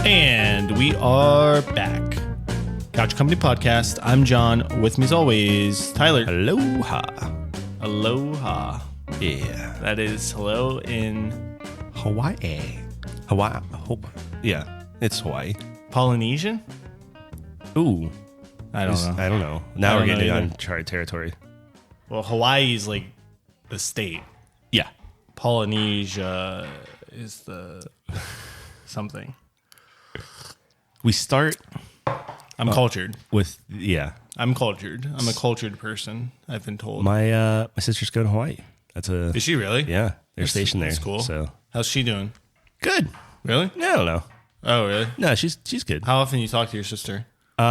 And we are back. Couch Company Podcast. I'm John. With me as always, Tyler. Aloha. Aloha. Yeah. That is hello in Hawaii. Yeah, it's Hawaii. Polynesian? Ooh. I don't know. I don't know. Now we're getting on uncharted territory. Well, Hawaii is like the state. Yeah. Polynesia is the something. We start I'm cultured. with, yeah. I'm cultured. I'm a cultured person, I've been told. My sister's going to Hawaii. That's a... Is she really? Yeah. They're stationed there. That's cool. So. How's she doing? Good. Really? Yeah, I don't know. Oh, really? No, she's good. How often do you talk to your sister? You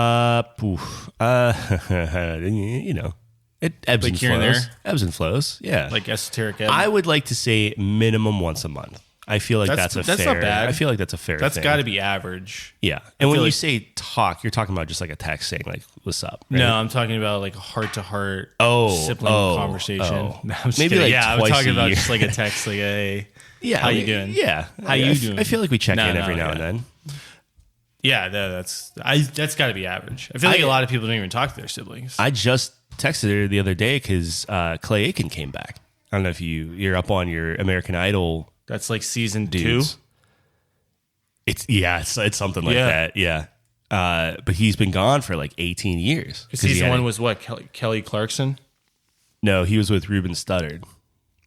know, it ebbs Like and here and flows. there? Ebbs and flows. Yeah. Like esoteric ebb? I would like to say minimum once a month. I feel like that's not fair. bad. I feel like that's a fair That's thing. got to be average. Yeah. And when feel you like- say talk, you're talking about just like a text saying like, what's up? Right? No, I'm talking about like a heart-to-heart sibling conversation. No, I'm just Maybe kidding. like yeah, I'm twice talking a about year. just like a text, like, hey, Yeah. how you doing? Yeah. How you doing? I feel like we check No, in every now yeah. and then. Yeah, that's got to be average. I feel like a lot of people don't even talk to their siblings. I just texted her the other day because Clay Aiken came back. I don't know if you're up on your American Idol That's like season dudes. 2. It's something like Yeah. that. Yeah. But he's been gone for like 18 years. Season 1 was what? Kelly Clarkson? No, he was with Ruben Studdard.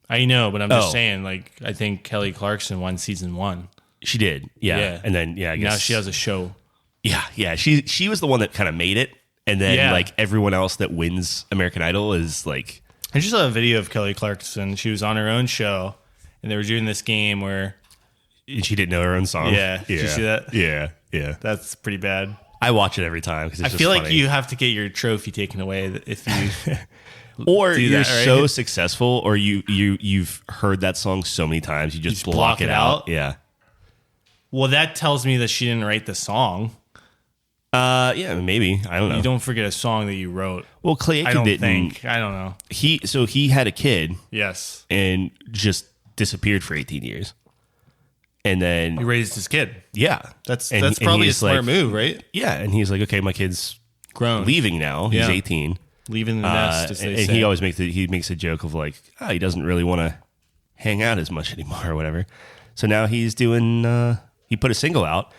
I know, but I'm just Oh. saying, like, I think Kelly Clarkson won season 1. She did. Yeah. Yeah. And then, I guess. Now she has a show. Yeah. She was the one that kind of made it. And then, Yeah. like, everyone else that wins American Idol is like. I just saw a video of Kelly Clarkson. She was on her own show, and they were doing this game where, And she didn't know her own song. Yeah. Did you see that? Yeah. Yeah. that's pretty bad. I watch it every time because I feel like you have to get your trophy taken away if you or do you're that, right? so successful, or you've heard that song so many times you just block it out. Yeah. Well, that tells me that she didn't write the song. Yeah, maybe. I don't know. You don't forget a song that you wrote. Well, Clay Aiken I don't didn't. think. I don't know. He had a kid Yes. and just disappeared for 18 years. And then He raised his kid. yeah. That's And probably a he's smart like, move, right? Yeah, and he's like, okay, my kid's Grown. leaving now. He's Yeah. 18. Leaving the nest, as they and say. he always makes a joke of like, he doesn't really want to hang out as much anymore or whatever. So now he's doing. He put a single out,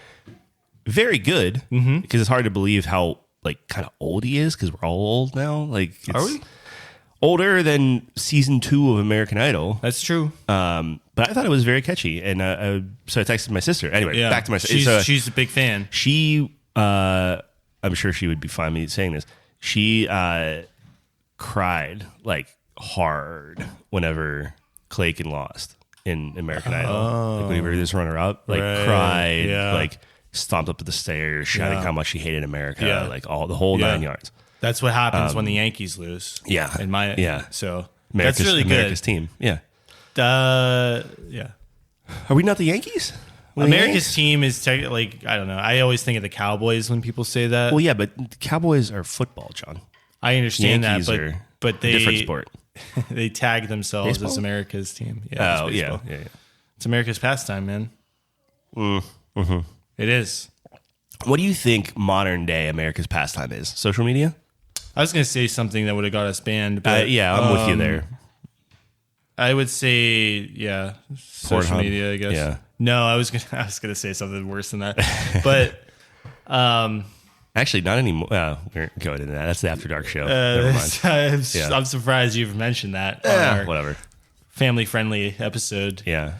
very good, because it's hard to believe how like kind of old he is because we're all old now. Like, Are we? older than season 2 of American Idol? That's true. But I thought it was very catchy, and so I texted my sister. Anyway, Yeah. back to my sister. She's a big fan. She, I'm sure she would be fine me saying this. She cried like hard whenever Clay Aiken lost in American Idol. Like when he was this runner up, like Right. cried, Yeah. like stomped up at the stairs, shouting Yeah. how much she hated America, Yeah. like the whole Yeah. 9 yards. That's what happens when the Yankees lose. Yeah. Yeah. So America's, that's really America's good. team. Yeah. Yeah. Are we not the Yankees? We're the America's Yanks? team is like, I don't know. I always think of the Cowboys when people say that. Well, yeah, but the Cowboys are football, John. I understand Yankees that, are but they different sport. they tag themselves Baseball? as America's team. Yeah, Oh, it's yeah, baseball. yeah. It's America's pastime, man. It is. What do you think modern day America's pastime is? Social media? I was going to say something that would have got us banned, but Yeah, I'm with you there. I would say, yeah, social Pornhub? media, I guess. Yeah. No, I was gonna say something worse than that, but Actually, not anymore. We're going into that. That's the After Dark show. Never mind. I'm surprised you've mentioned that on our Whatever. family-friendly episode. Yeah.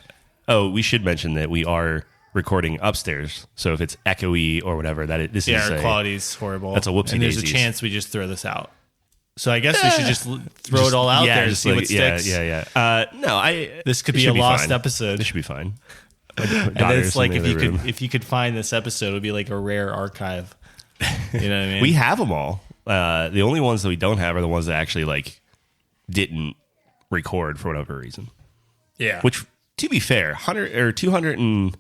Oh, we should mention that we are recording upstairs. So if it's echoey or whatever, this Yeah, is our quality's horrible. That's a whoopsie And there's a daisies. chance we just throw this out. So I guess we should just throw it all out there and just see like, what sticks. Yeah. No, This could it be a should lost fine. episode. This should be fine. And it's like if you could find this episode, it would be like a rare archive. You know what I mean? We have them all. The only ones that we don't have are the ones that actually like didn't record for whatever reason. yeah. Which, to be fair, 100 or 200 and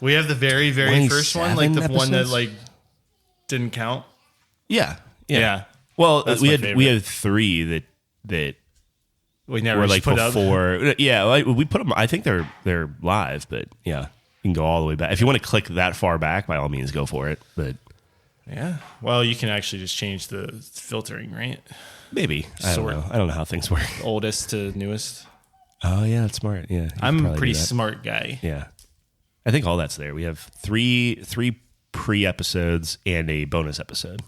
We have the very, very first one, like the 27 one that episodes? like didn't count. yeah. Well, Well, we had 3 that we never were just like put up. before. Yeah, we put them. I think they're live, but yeah. You can go all the way back. If you want to click that far back, by all means, go for it. But yeah, well, you can actually just change the filtering, right? maybe. I don't know. I don't know how things work. Oldest to newest. Oh, yeah, that's smart. Yeah. I'm a pretty smart guy. Yeah. I think all that's there. We have three pre-episodes and a bonus episode.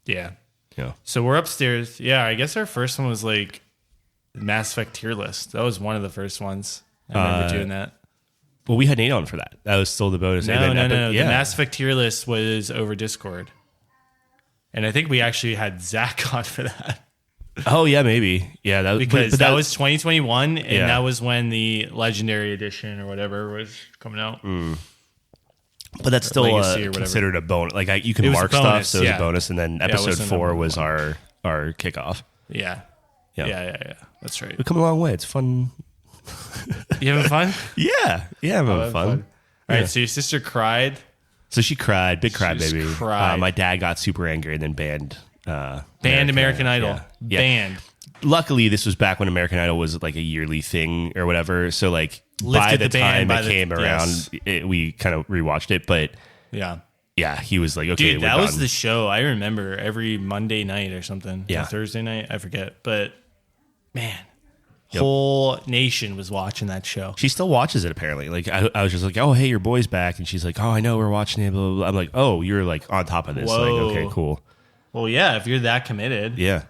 Yeah. Yeah. So we're upstairs. Yeah, I guess our first one was like Mass Effect tier list. That was one of the first ones. I remember doing that. Well, we had Nate on for that. That was still the bonus. No. Yeah. The Mass Effect tier list was over Discord. And I think we actually had Zach on for that. Oh, yeah, maybe. Yeah. Because that was 2021, and that was when the Legendary Edition or whatever was coming out. But that's still Legacy or considered a bonus. Like you can mark stuff, so it's a bonus. And then episode 4 was our kickoff. Yeah. Yeah. That's right. We've come a long way. It's fun. You having fun? Yeah, I'm having fun. All right, so your sister cried. So she cried, big cry She baby. just cried. My dad got super angry and then banned American Idol. Yeah. Banned. Luckily, this was back when American Idol was like a yearly thing or whatever. So like by Lifted the the ban time by it the- came around, we kind of rewatched it. But Yeah. he was like, okay, Dude, we're that was done. the show. I remember every Monday night or something. Yeah. Or Thursday night. I forget. But man, whole nation was watching that show. She still watches it apparently. Like I was just like, oh hey, your boy's back, and she's like, oh I know we're watching it. Blah, blah, blah. I'm like, oh you're like on top of this. Whoa. Like okay, cool. Well, yeah, if you're that committed. Yeah,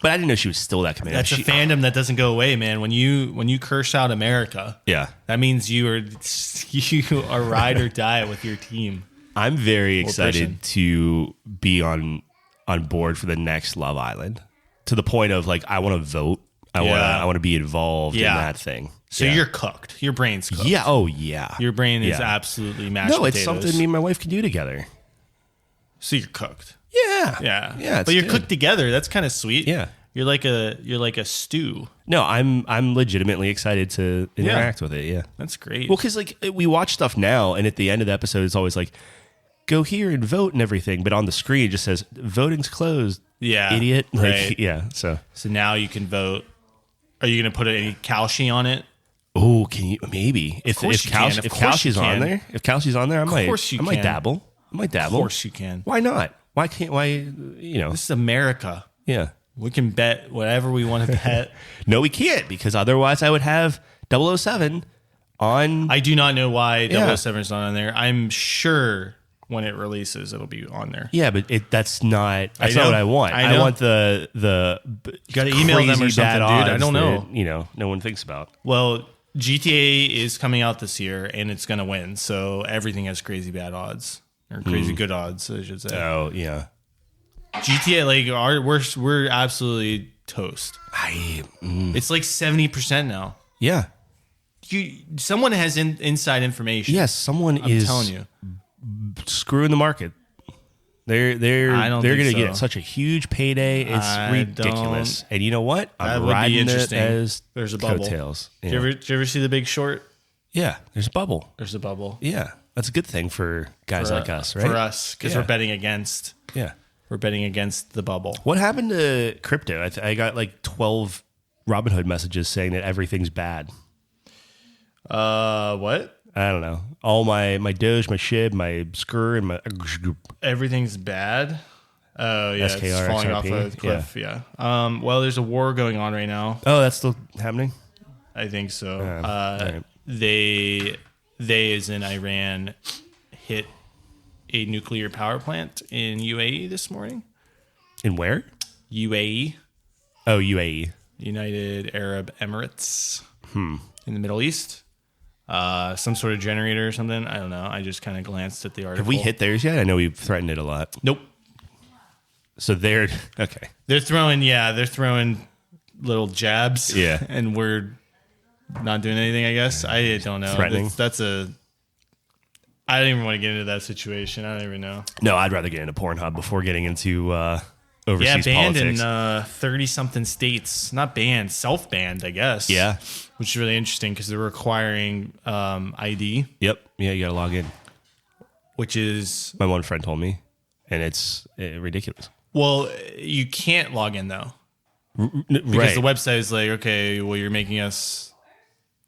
but I didn't know she was still that committed. That's a fandom that doesn't go away, man. When you curse out America, Yeah, that means you are ride or die with your team. I'm very person. excited to be on board for the next Love Island, to the point of like I want to vote. I want to be involved in that thing. So you're cooked. Your brain's cooked. Yeah. Oh yeah. Your brain is absolutely mashed No, it's potatoes. something me and my wife can do together. So you're cooked. Yeah. Yeah. Yeah. But you're good. cooked together. That's kind of sweet. Yeah. You're like a stew. No, I'm legitimately excited to interact with it. Yeah. That's great. Well, because like we watch stuff now, and at the end of the episode, it's always like, go here and vote and everything. But on the screen, it just says voting's closed. Yeah. Idiot. Like, Right. yeah. So now you can vote. Are you going to put any Kalshi on it? oh, can you maybe if course you can. Of if course you Kalshi's on can. there? If Kalshi's on there, I course you might can. dabble. I might dabble. Of course you can. Why not? Why can't? Why you know? This is America. Yeah. We can bet whatever we want to bet. No, we can't, because otherwise I would have 007 on. I do not know why Yeah. 007 is not on there. I'm sure when it releases, it'll be on there. Yeah, but that's not I not know. what I want. I I know. want the You got to email them or crazy bad something, dude. I odds don't know. that, no one thinks about. Well, GTA is coming out this year, and it's going to win. So everything has crazy bad odds. Or crazy good odds, I should say. Oh yeah. GTA, like, we're absolutely toast. It's like 70% now. Yeah. Someone has inside information. Yes, someone I'm is telling you. screwing the market. They're I don't going to think so. get such a huge payday. It's I ridiculous. And you know what? That I'm would be riding interesting. it as There's a bubble. coattails. Did you ever see The Big Short? Yeah, there's a bubble. There's a bubble. Yeah, that's a good thing for guys like us, right? For us, because Yeah. we're betting against. Yeah. We're betting against the bubble. What happened to crypto? I got like 12 Robinhood messages saying that everything's bad. What? I don't know. All my Doge, my SHIB, my SCR, and my Everything's bad. Oh yeah, it's SKR, falling off XRP, a cliff. Yeah. Well, there's a war going on right now. Oh, that's still happening? I think so. Right. They as in Iran hit a nuclear power plant in UAE this morning. In where? UAE, Oh, UAE. United Arab Emirates, in the Middle East. Some sort of generator or something. I don't know. I just kind of glanced at the article. Have we hit theirs yet? I know we've threatened it a lot. Nope. So they're okay. They're throwing little jabs. Yeah. And we're not doing anything, I guess. I don't know. Threatening. I don't even want to get into that situation. I don't even know. No, I'd rather get into Pornhub before getting into overseas banned politics. in 30-something states. Not banned, self-banned, I guess. Yeah. Which is really interesting because they're requiring ID, Yep. Yeah, you got to log in. which is... My one friend told me, and it's ridiculous. Well, you can't log in, though. Because Right. the website is like, okay, well, you're making us...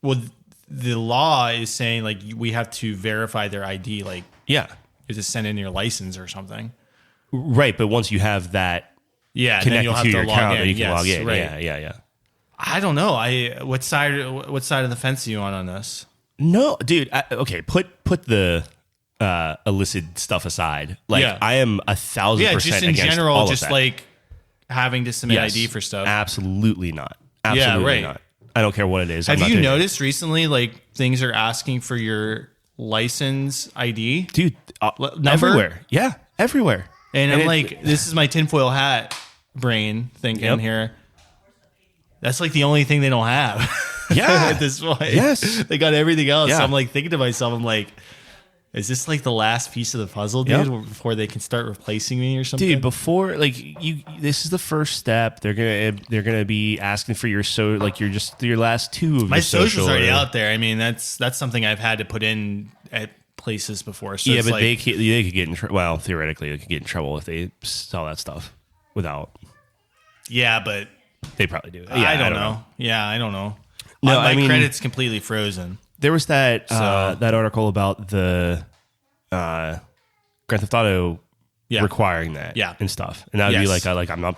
Well, the law is saying like we have to verify their ID. Like, Yeah. you just send in your license or something. Right. But once you have that Then you'll connected have to to your log account, in. then you can log in. Right. Yeah. I don't know. What side of the fence are you on this? No, dude. Okay. Put the illicit stuff aside. Like, Yeah. I am 1,000% Yeah, just in against general, all of just that. like having to submit Yes. ID for stuff. Absolutely not. Absolutely right. not. I don't care what it is. Have I'm not you doing it. noticed recently, like things are asking for your license ID, dude? number? Everywhere. Yeah, everywhere. And I'm like, this is my tinfoil hat brain thinking Yep. here. That's like the only thing they don't have. Yeah. At this point. Yes. They got everything else. Yeah. So I'm like thinking to myself, I'm like, is this like the last piece of the puzzle, dude, Yep. before they can start replacing me or something? Dude, before like this is the first step. They're gonna be asking for your your last two of my your social's social already out there. I mean, that's something I've had to put in at places before. So Yeah, it's but like, they could get in well, theoretically they could get in trouble if they saw that stuff without. yeah, but They probably do. Yeah, I don't know. Yeah, I don't know. No, my I mean- credit's completely frozen. There was that that article about the Grand Theft Auto Yeah. requiring that Yeah. and stuff, and that would be Yes. like I'm not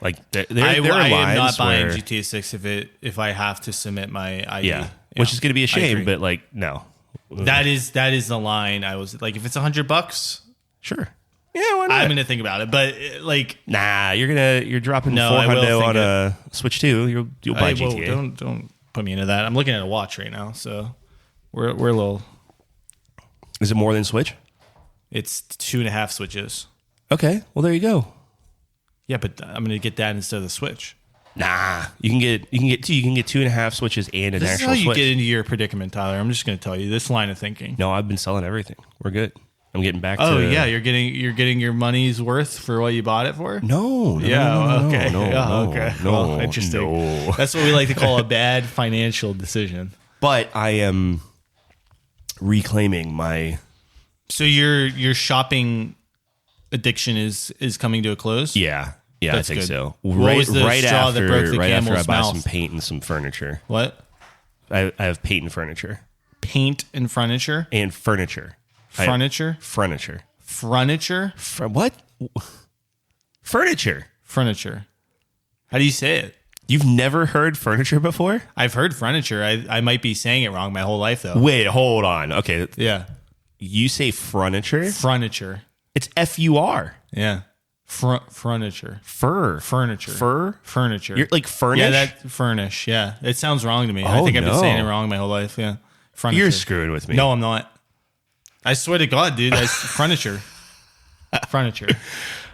like there I are am lines not buying where, GTA 6 if I have to submit my ID. yeah, which is going to be a I shame, agree. but like no, that is the line. I was like, if it's $100, sure, yeah, why not? I'm gonna think about it. But like, Nah, you're dropping No, I will $400 think on a Switch 2. You'll buy whoa, GTA. don't put me into that. I'm looking at a watch right now, so we're a little. Is it more than Switch? It's 2.5 switches. Okay, well there you go. Yeah, but I'm gonna get that instead of the Switch. Nah, you can get 2.5 Switches and an This is actual how you Switch. get into your predicament, Tyler. I'm just gonna tell you this line of thinking. No, I've been selling everything. We're good. I'm getting back to. Oh yeah, you're getting your money's worth for what you bought it for. No. Okay. No. Yeah, no, okay. No. Well, interesting. No. That's what we like to call a bad financial decision. But I am reclaiming my. So your shopping addiction is coming to a close? Yeah. Yeah, That's I think good. so. What was the straw that broke the right after I camel's buy mouth? some paint and some furniture. What? I have paint and furniture. Paint and furniture? And furniture. Furniture? Furniture. Furniture? What? Furniture. Furniture. How do you say it? You've never heard furniture before? I've heard furniture. I might be saying it wrong my whole life though. Wait, hold on. Okay. Yeah. You say furniture? Furniture. It's F-U-R. Yeah. Furniture. Fur. Furniture. Fur? Furniture. You're like furnish? Yeah, that furnish. Yeah. It sounds wrong to me. I Oh, think I've been no. saying it wrong my whole life. Yeah. Furniture. You're screwing with me. No, I'm not. I swear to God, dude. That's furniture. Furniture.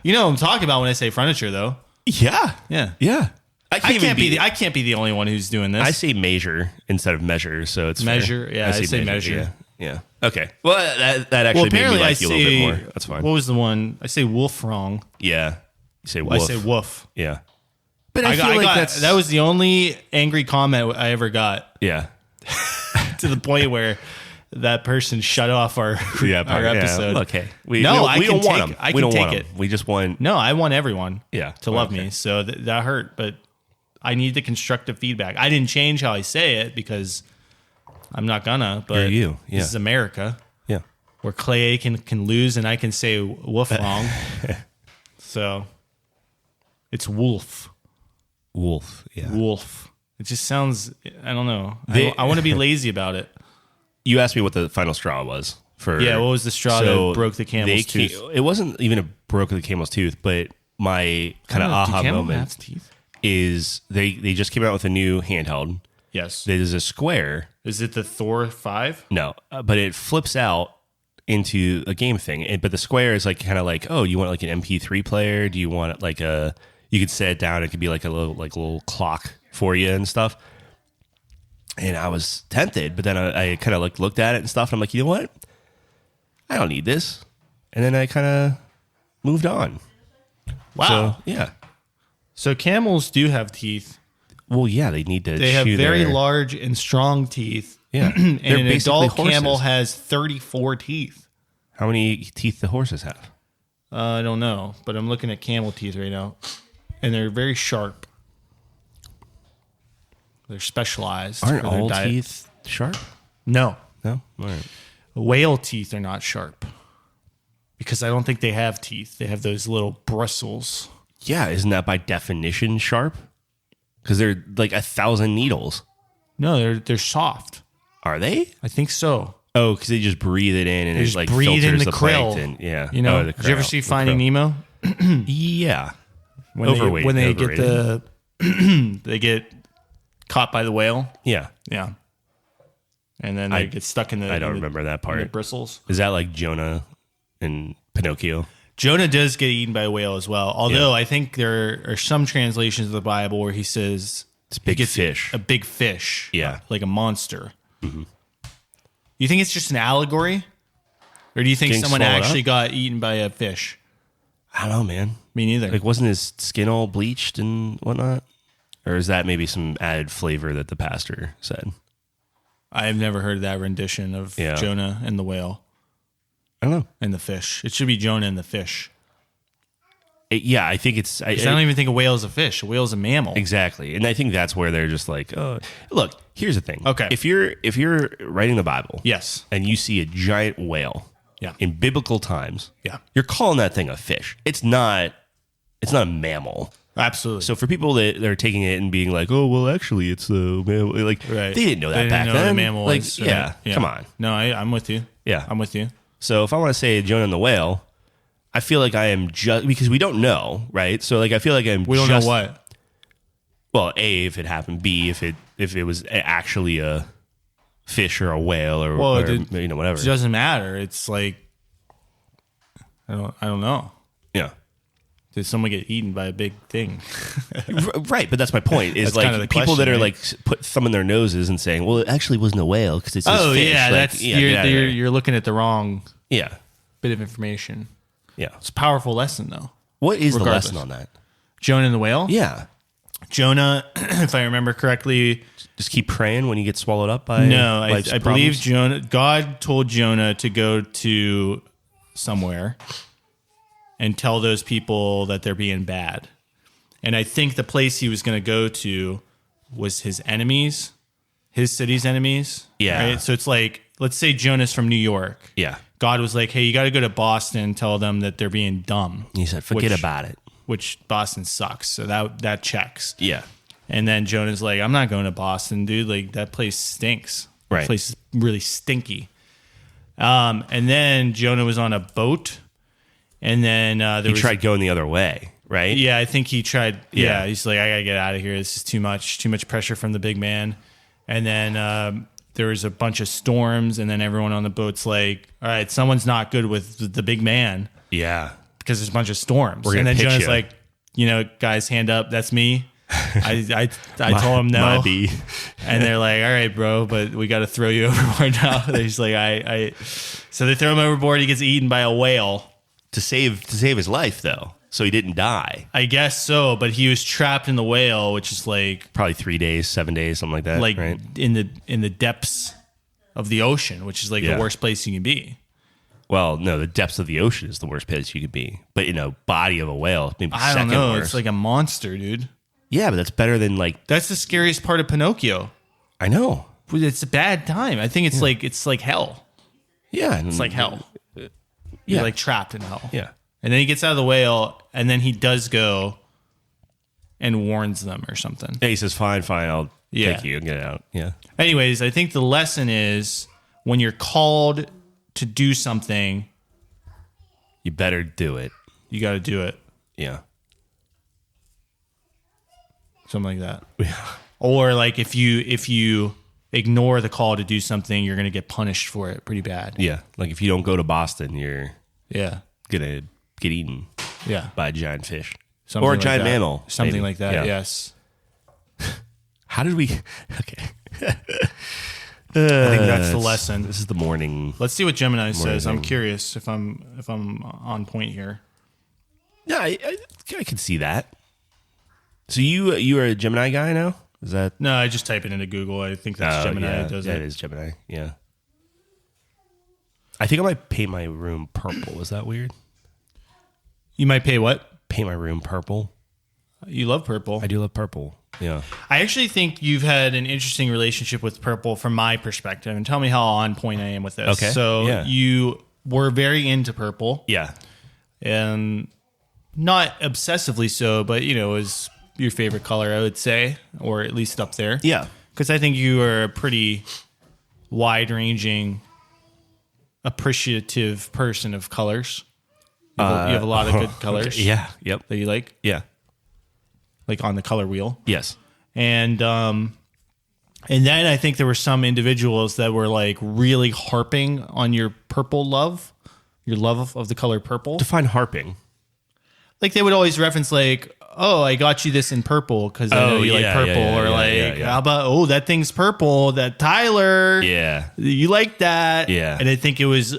You know what I'm talking about when I say furniture, though. Yeah. Yeah. Yeah. I can't be the only one who's doing this. I say measure instead of measure, so it's Measure, fair. yeah, I say measure. Yeah. Okay. Well, that actually made me apparently like you a little bit more. That's fine. What was the one? I say wolf wrong. Yeah. You say I wolf. say woof. Yeah. But I feel like that's that was the only angry comment I ever got, yeah. to the point where that person shut off our episode. Okay. We No, I don't can want take- them. I We can don't take want it. them. We just want. No, I want everyone Yeah. to love Okay. me. So that hurt, but I need the constructive feedback. I didn't change how I say it because I'm not gonna. But You're you, yeah. This is America, Yeah. where Clay A can lose and I can say woof wrong. So it's wolf. Wolf. Yeah. Wolf. It just sounds. I don't know. They- I want to be lazy about it. You asked me what the final straw was for. Yeah. What was the straw that broke the camel's tooth? It wasn't even a broke the camel's tooth, but my kind of Do aha camel moment have teeth? is they just came out with a new handheld. Yes. That is a square. Is it the Thor 5? No, but it flips out into a game thing. But the square is like kind of like, oh, you want like an MP3 player? Do you want like a? You could set it down. It could be like a little clock for you and stuff. And I was tempted, but then I kind of like looked at it and stuff. And I'm like, you know what? I don't need this. And then I kind of moved on. Wow. So, yeah. So camels do have teeth. Well, yeah, they need to. They have chew very their- large and strong teeth. Yeah, And they're an basically adult camel horses. has 34 teeth. How many teeth the horses have? I don't know, but I'm looking at camel teeth right now, and they're very sharp. They're specialized. Aren't for their all diet. teeth sharp? No. No? All right. Whale teeth are not sharp. Because I don't think they have teeth. They have those little bristles. Yeah, isn't that by definition sharp? Because they're like 1,000 needles. No, they're soft. Are they? I think so. Oh, because they just breathe it in and They it just like breathe in filters the the krill. plankton. Yeah. You know, the did you ever krill. see The Finding krill. Nemo? Yeah. When Overweight. when they overrated. get they get caught by the whale. Yeah. Yeah. And then they get stuck in the. I don't remember that in the part. bristles. Is that like Jonah and Pinocchio? Jonah does get eaten by a whale as well. Although I think there are some translations of the Bible where he says It's big fish. a big fish. Yeah. Like a monster. Mm-hmm. You think it's just an allegory? Or do you think Getting someone swallowed actually up? got eaten by a fish? I don't know, man. Me neither. Like, wasn't his skin all bleached and whatnot? Or is that maybe some added flavor that the pastor said? I've never heard that rendition of Jonah and the whale. I don't know. And the fish. It should be Jonah and the fish. Yeah, I think it's... I don't even think a whale is a fish. A whale is a mammal. Exactly. And I think that's where they're just like, oh, look, here's the thing. Okay. If you're writing the Bible, Yes. and you see a giant whale Yeah. in biblical times, Yeah. you're calling that thing a fish. It's not a mammal. Absolutely. So for people that are taking it and being like, oh, well, actually, it's a mammal, like, Right. they didn't know that They back didn't know what a then. mammal like, was, yeah, right? come on. No, I'm with you. Yeah. I'm with you. So if I want to say Jonah and the whale, I feel like I am just, because we don't know, right? So like I feel like We don't know what. Well, A, if it happened, B, if it was actually a fish or a whale or, whatever. It doesn't matter. It's like I don't know. Yeah. Did someone get eaten by a big thing? Right, but that's my point. Is That's like kind of the people that question, are right? like put thumb in their noses and saying, "Well, it actually wasn't a whale because it's Oh fish." yeah, Like, that's get out of there. you're looking at the wrong Yeah, bit of information. yeah. It's a powerful lesson though. What is Regardless. the lesson on that? Jonah and the whale? Yeah, Jonah, if I remember correctly, just keep praying when you get swallowed up by. no, life's I believe problems. God told Jonah to go to somewhere and tell those people that they're being bad. And I think the place he was going to go to was his enemies, his city's enemies. Yeah. Right? So it's like, let's say Jonah's from New York. Yeah, God was like, hey, you got to go to Boston and tell them that they're being dumb. he said, "Forget Which- about it." Which Boston sucks. So that checks. Yeah, And then Jonah's like, I'm not going to Boston, dude. Like, that place stinks. Right. That place is really stinky. And then Jonah was on a boat. And then he tried going the other way, right? Yeah, I think he tried. Yeah, Yeah. he's like, I got to get out of here. This is too much pressure from the big man. And then there was a bunch of storms. And then everyone on the boat's like, all right, someone's not good with the big man Yeah. because there's a bunch of storms. We're And gonna then pitch Jonah's you. like, guys, hand up. That's me. I told him no. Might be. And they're like, all right, bro, but we got to throw you overboard now. They're just like, so they throw him overboard. He gets eaten by a whale. to save his life though, so he didn't die. I guess so, but he was trapped in the whale, which is like Probably 3 days, 7 days, something like that. right? in the depths of the ocean, which is like Yeah. the worst place you can be. Well, no, the depths of the ocean is the worst place you could be. But body of a whale, maybe I second don't know. worst. It's like a monster, dude. Yeah, but that's better than like That's the scariest part of Pinocchio. I know. It's a bad time. I think it's like hell. Yeah, It's like hell. Yeah, You're like trapped in hell. yeah. And then he gets out of the whale, and then he does go and warns them or something. Yeah, he says, "Fine, I'll Yeah. take you and get out." Yeah, Anyways, I think the lesson is when you're called to do something, you better do it. you got to do it. Yeah, Something like that. yeah, Or like if you ignore the call to do something, you're going to get punished for it pretty bad. yeah. Like if you don't go to Boston, you're Yeah. gonna get eaten Yeah. by a giant fish Something or a like giant that. mammal. Something maybe. like that. Yeah. Yes. How did we? Okay. I think that's the lesson. This is the morning. Let's see what Gemini says. I'm Morning. curious if I'm on point here. Yeah, I can see that. So you are a Gemini guy now? Is that? No, I just type it into Google. I think that's Gemini yeah, that does that it. is Gemini. Yeah. I think I might paint my room purple. Is that weird? You might pay what? Paint my room purple. You love purple. I do love purple. Yeah. I actually think you've had an interesting relationship with purple from my perspective, and tell me how on point I am with this. Okay. So Yeah. you were very into purple, Yeah. and not obsessively so, but it was your favorite color, I would say, or at least up there. Yeah. Because I think you are a pretty wide-ranging, appreciative person of colors. You have a lot of good colors. Okay. Yeah. Yep. That you like on the color wheel. Yes. And then I think there were some individuals that were like really harping on your purple love, your love of the color purple. Define harping. Like they would always reference like, oh, I got you this in purple because I know you like purple. How about, that thing's purple, that Tyler. Yeah. You like that. Yeah. And I think it was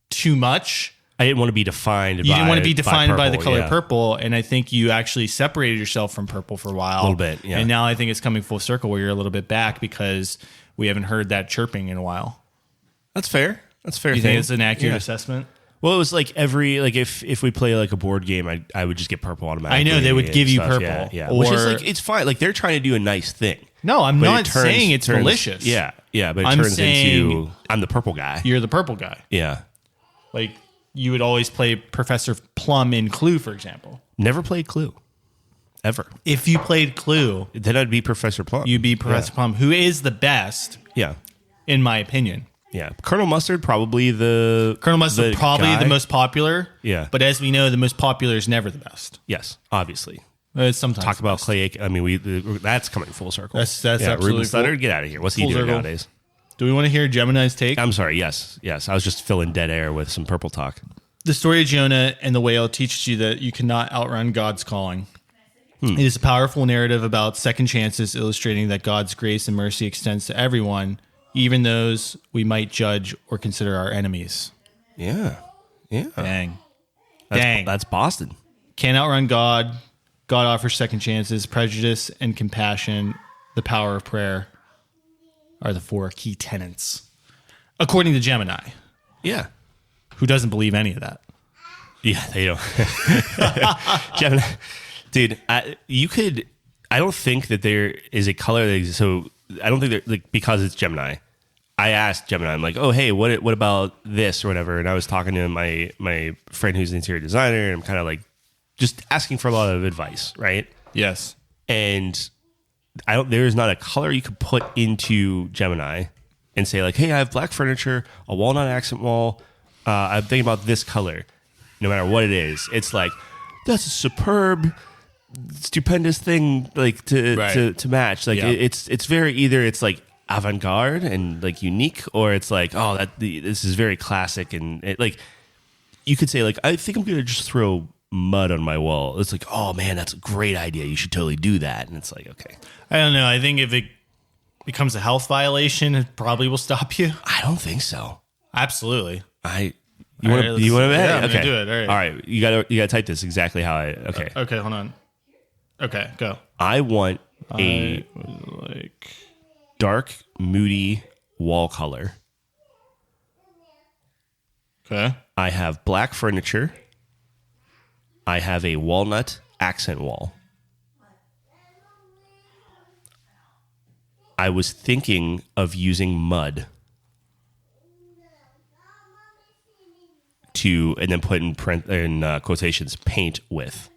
too much. I didn't want to be defined. You didn't want to be defined by the purple, color purple. And I think you actually separated yourself from purple for a while. A little bit, yeah. And now I think it's coming full circle where you're a little bit back because we haven't heard that chirping in a while. That's fair. That's fair. You think it's an accurate assessment? Well, it was like if we play like a board game, I would just get purple automatically. I know they would give you purple. Yeah. Which is like, it's fine. Like they're trying to do a nice thing. No, I'm But not saying it's malicious. Yeah. Yeah. But it I'm turns saying into, I'm the purple guy. You're the purple guy. Yeah. Like you would always play Professor Plum in Clue, for example. Never played Clue. Ever. If you played Clue, Then I'd be Professor Plum. you'd be Professor Plum, who is the best, Yeah. in my opinion. Yeah. Colonel Mustard, probably the the most popular. Yeah. But as we know, the most popular is never the best. Yes, obviously. Sometimes Talk about Clay Aiken. I mean, that's coming full circle. That's yeah, absolutely Ruben Studdard, get out of here. What's he full doing circle. nowadays? Do we want to hear Gemini's take? I'm sorry. Yes. I was just filling dead air with some purple talk. The story of Jonah and the whale teaches you that you cannot outrun God's calling. It is a powerful narrative about second chances, illustrating that God's grace and mercy extends to everyone, even those we might judge or consider our enemies. Yeah. Dang. That's Boston. Can't outrun God. God offers second chances. Prejudice and compassion, the power of prayer, are the 4 key tenets, according to Gemini, Yeah. who doesn't believe any of that. Yeah, they don't. Gemini, dude, I don't think that there is a color that exists. So I don't think that, like, because it's Gemini. I asked Gemini, I'm like, oh, hey, what about this or whatever? And I was talking to my friend who's an interior designer, and I'm kind of like just asking for a lot of advice, right? Yes. And there is not a color you could put into Gemini and say like, hey, I have black furniture, a walnut accent wall. I'm thinking about this color. No matter what it is, it's like, that's a superb, stupendous thing, like to match. Like it's very, either it's like avant-garde and like unique, or it's like, oh, this is very classic, and like you could say like, I think I'm gonna just throw mud on my wall. It's like, oh man, that's a great idea. You should totally do that. And it's like, okay, I don't know. I think if it becomes a health violation, it probably will stop you. I don't think so. Absolutely. You want to? Yeah, I'm okay. gonna do it. All right. You gotta type this exactly how I. Okay. Okay. Hold on. Okay. Go. I want a Like dark, moody wall color. okay. I have black furniture. I have a walnut accent wall. I was thinking of using mud and then put in quotations, paint with.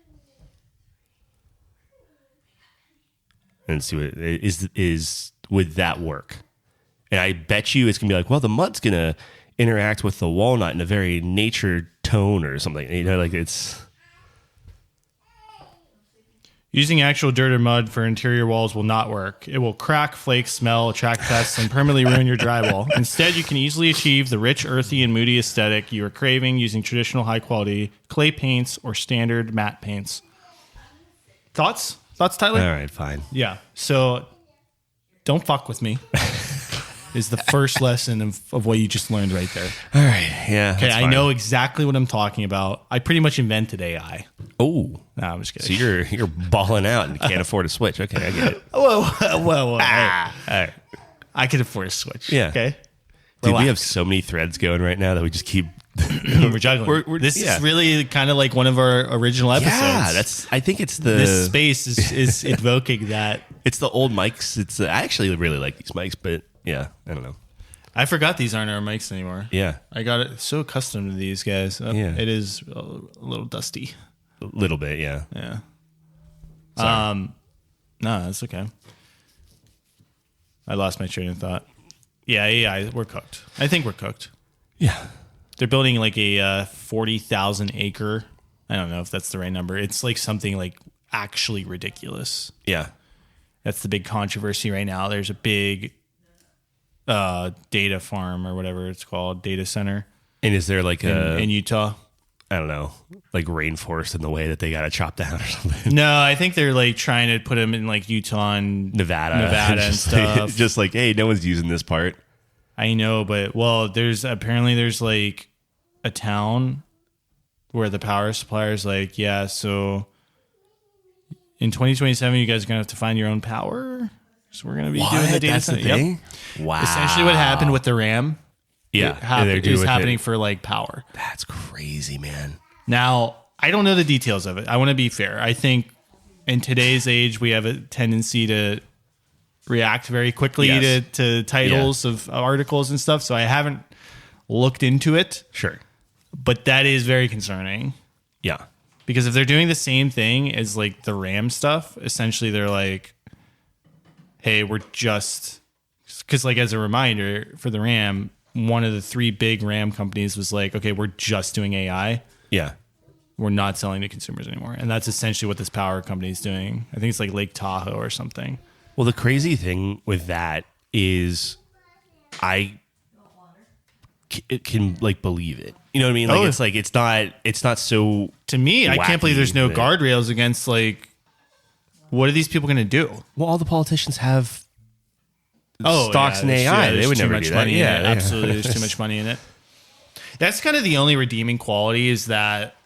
And see what is would that work? And I bet you it's gonna be like, well, the mud's gonna interact with the walnut in a very nature tone or something. You know, like it's Using actual dirt or mud for interior walls will not work. It will crack, flake, smell, attract pests, and permanently ruin your drywall. Instead, you can easily achieve the rich, earthy, and moody aesthetic you are craving using traditional high-quality clay paints or standard matte paints. Thoughts? Thoughts, Tyler? all right, fine. Yeah. So, don't fuck with me. Is the first lesson of what you just learned right there. All right, yeah. Okay, I know exactly what I'm talking about. I pretty much invented AI. Oh, No, I'm just kidding. so you're balling out and can't afford a Switch. Okay, I get it. Whoa. All All right. I could afford a Switch. Yeah. Okay. Dude, we Relax. have so many threads going right now that we just keep We're juggling. This is really kind of like one of our original episodes. Yeah, I think it's this space is invoking that. It's the old mics. I actually really like these mics, but yeah, I don't know. I forgot these aren't our mics anymore. Yeah. I got it so accustomed to these guys. It is a little dusty. A little bit, yeah. Yeah. Sorry. No, that's okay. I lost my train of thought. Yeah, we're cooked. I think we're cooked. Yeah. They're building like a 40,000 acre. I don't know if that's the right number. It's like something like actually ridiculous. Yeah. That's the big controversy right now. There's a big data farm or whatever it's called, data center. And is there like in Utah? I don't know, like rainforest in the way that they got to chop down or something? No, I think they're like trying to put them in like Utah and Nevada and stuff. Just like, hey, no one's using this part. I know, but there's like a town where the power supplier is like, yeah, so in 2027, you guys are going to have to find your own power. So we're going to be doing the data center. Yep. Wow. Essentially what happened with the RAM. Yeah. Is happening for like power. That's crazy, man. Now, I don't know the details of it. I want to be fair. I think in today's age, we have a tendency to react very quickly to titles of articles and stuff. So I haven't looked into it. Sure. But that is very concerning. Yeah. Because if they're doing the same thing as like the RAM stuff, essentially they're like, hey, we're just... Because like as a reminder for the RAM, one of the 3 big RAM companies was like, okay, we're just doing AI. Yeah. We're not selling to consumers anymore. And that's essentially what this power company is doing. I think it's like Lake Tahoe or something. Well, the crazy thing with that is I can like believe it. You know what I mean? Like it's not so to me, I can't believe there's no guardrails against like what are these people going to do? Well, all the politicians have stocks in AI. They would never do that. Yeah, absolutely. There's too much money in it. That's kind of the only redeeming quality is that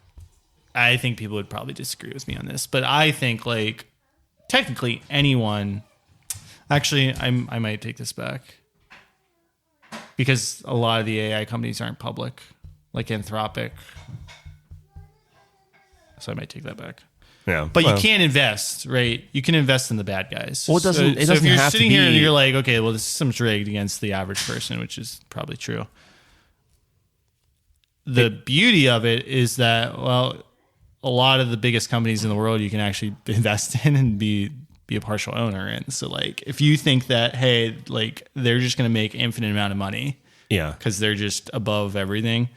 I think people would probably disagree with me on this, but I think like technically anyone. Actually, I might take this back because a lot of the AI companies aren't public, like Anthropic. So I might take that back. Yeah, but you can't invest, right? You can invest in the bad guys. Well, it doesn't. So if you're sitting here and you're like, okay, well, this system's rigged against the average person, which is probably true. The beauty of it is that, well, a lot of the biggest companies in the world you can actually invest in and be a partial owner in. So, like, if you think that, hey, like they're just going to make infinite amount of money, because they're just above everything,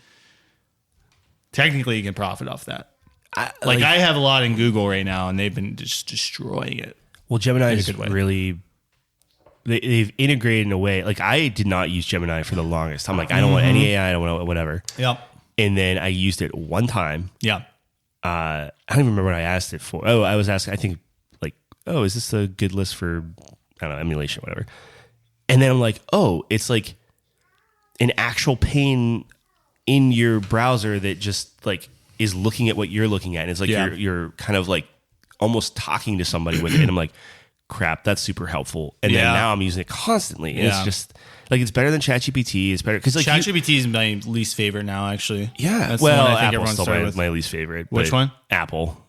technically you can profit off that. I have a lot in Google right now, and they've been just destroying it. Well, Gemini is really... They've integrated in a way... Like, I did not use Gemini for the longest. I'm like, I don't want any AI. I don't want whatever. Yep. And then I used it one time. Yeah. I don't even remember what I asked it for. Oh, I was asking, I think, like, oh, is this a good list for, I don't know, emulation or whatever? And then I'm like, oh, it's like an actual pane in your browser that just, like... is looking at what you're looking at. And it's like you're kind of like almost talking to somebody with it. And I'm like, crap, that's super helpful. And then now I'm using it constantly. And it's just like, it's better than ChatGPT. It's better because like ChatGPT is my least favorite now, actually. Yeah. That's well, the one I think Apple's still my least favorite. Which one? Apple.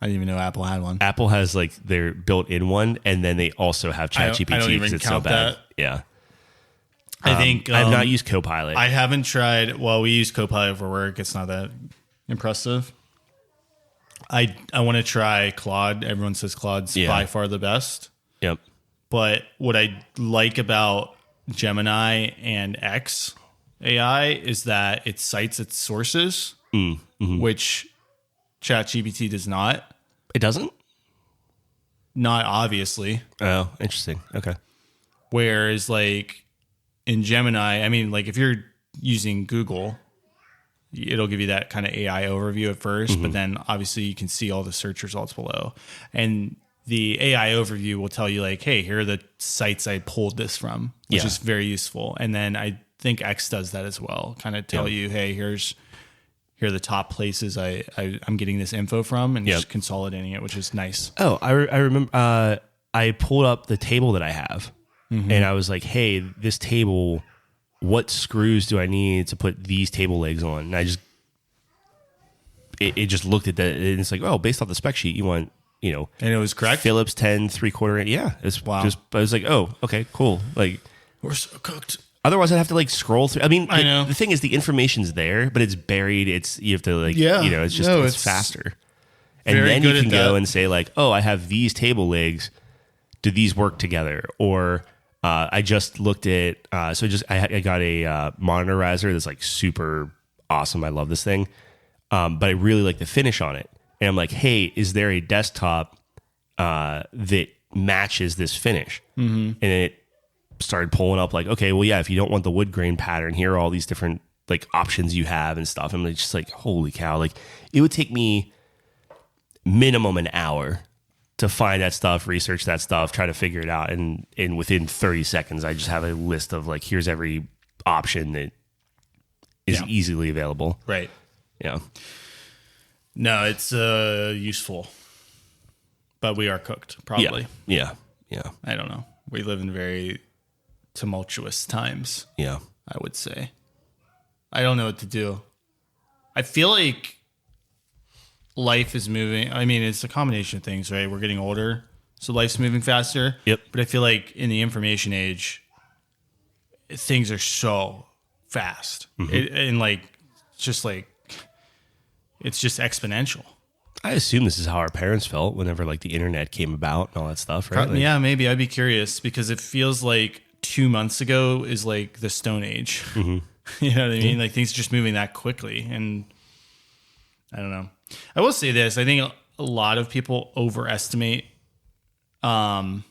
I didn't even know Apple had one. Apple has like their built-in one. And then they also have ChatGPT. I don't even count that. Yeah. I think I've not used Copilot. I haven't tried. Well, we use Copilot for work. It's not that impressive. I want to try Claude. Everyone says Claude's by far the best. Yep. But what I like about Gemini and X AI is that it cites its sources, which ChatGPT does not. It doesn't? Not obviously. Oh, interesting. Okay. Whereas like in Gemini, I mean, like if you're using Google, it'll give you that kind of AI overview at first, but then obviously you can see all the search results below. And the AI overview will tell you like, hey, here are the sites I pulled this from, which is very useful. And then I think X does that as well. Kind of tell you, hey, here are the top places I'm getting this info from and just consolidating it, which is nice. Oh, I remember I pulled up the table that I have and I was like, hey, this table what screws do I need to put these table legs on? And I just, it just looked at that, and it's like, oh, based off the spec sheet, you want, and it was correct. Phillips 10 3/4 inch. Yeah, it's wow. Just, I was like, oh, okay, cool. Like, we're so cooked. Otherwise, I'd have to like scroll through. I mean, I know. The thing is, the information's there, but it's buried. You have to like, it's just it's faster. And then you can go and say like, oh, I have these table legs. Do these work together? Or I just looked at, I got a monitorizer that's like super awesome. I love this thing. But I really like the finish on it. And I'm like, hey, is there a desktop that matches this finish? Mm-hmm. And it started pulling up like, okay, well, yeah, if you don't want the wood grain pattern, here are all these different like options you have and stuff. I'm just like, holy cow. Like it would take me minimum an hour to find that stuff, research that stuff, try to figure it out. And within 30 seconds, I just have a list of like, here's every option that is easily available. Right. Yeah. No, it's useful, but we are cooked probably. Yeah. I don't know. We live in very tumultuous times. Yeah. I would say. I don't know what to do. I feel like life is moving. I mean, it's a combination of things, right? We're getting older, so life's moving faster. Yep. But I feel like in the information age, things are so fast. Mm-hmm. It's just exponential. I assume this is how our parents felt whenever like the internet came about and all that stuff, right? Like, yeah, maybe. I'd be curious because it feels like 2 months ago is like the Stone Age. Mm-hmm. You know what I mean? Like things are just moving that quickly. And I don't know. I will say this. I think a lot of people overestimate what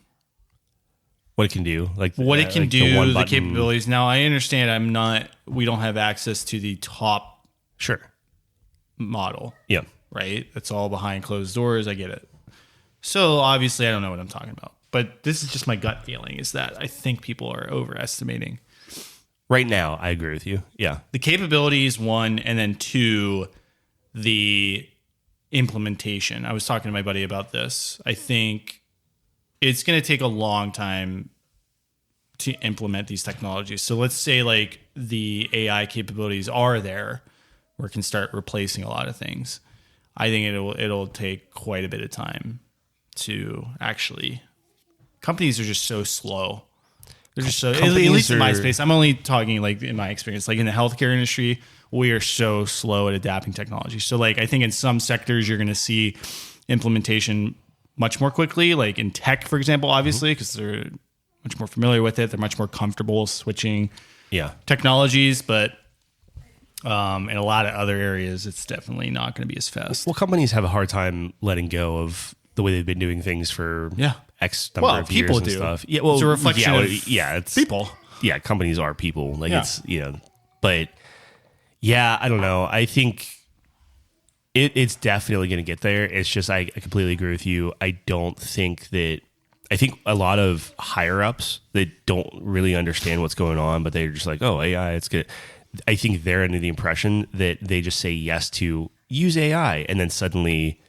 it can do. Like what it can do, the capabilities. Now, I understand we don't have access to the top model. Yeah. Right? It's all behind closed doors. I get it. So obviously I don't know what I'm talking about. But this is just my gut feeling is that I think people are overestimating. Right now, I agree with you. Yeah. The capabilities, one, and then two, the implementation. I was talking to my buddy about this. I think it's going to take a long time to implement these technologies. So let's say like the AI capabilities are there where it can start replacing a lot of things. I think it'll take quite a bit of time to actually. Companies are just so slow. They're just so, at least in my space. I'm only talking like in my experience, like in the healthcare industry, we are so slow at adapting technology. So like, I think in some sectors, you're going to see implementation much more quickly, like in tech, for example, obviously, because they're much more familiar with it. They're much more comfortable switching technologies, but in a lot of other areas, it's definitely not going to be as fast. Well, companies have a hard time letting go of the way they've been doing things for X number of years and stuff. Yeah, well, it's a reflection of it's people. Yeah, companies are people. Like it's, but yeah, I don't know. I think it's definitely going to get there. It's just, I completely agree with you. I think a lot of higher ups that don't really understand what's going on, but they're just like, oh, AI, it's good. I think they're under the impression that they just say yes to use AI, and then suddenly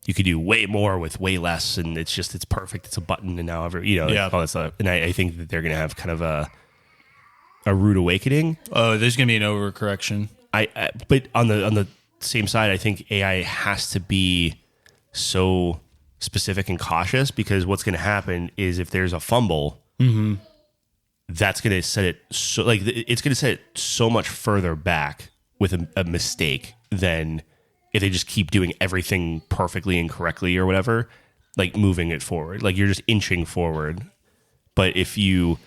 you could do way more with way less, and it's perfect. It's a button, and now all that stuff. And I think that they're going to have kind of a rude awakening. Oh, there's going to be an overcorrection. But on the same side, I think AI has to be so specific and cautious, because what's going to happen is if there's a fumble, that's going to set it so it's going to set it so much further back with a mistake than if they just keep doing everything perfectly and correctly or whatever, like moving it forward. Like you're just inching forward. But if you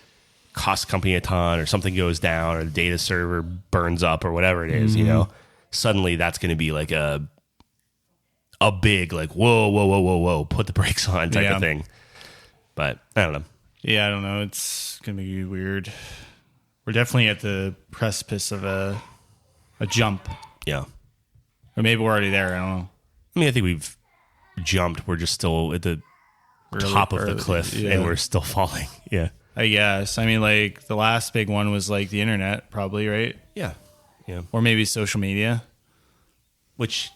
cost company a ton or something goes down or the data server burns up or whatever it is, suddenly that's going to be like a big, like, whoa, put the brakes on type of thing. But I don't know. Yeah, I don't know. It's going to be weird. We're definitely at the precipice of a jump. Yeah. Or maybe we're already there. I don't know. I mean, I think we've jumped. We're just still at the top of the cliff, and we're still falling. Yeah. I guess. I mean, like, the last big one was, like, the internet, probably, right? Yeah. Or maybe social media. Which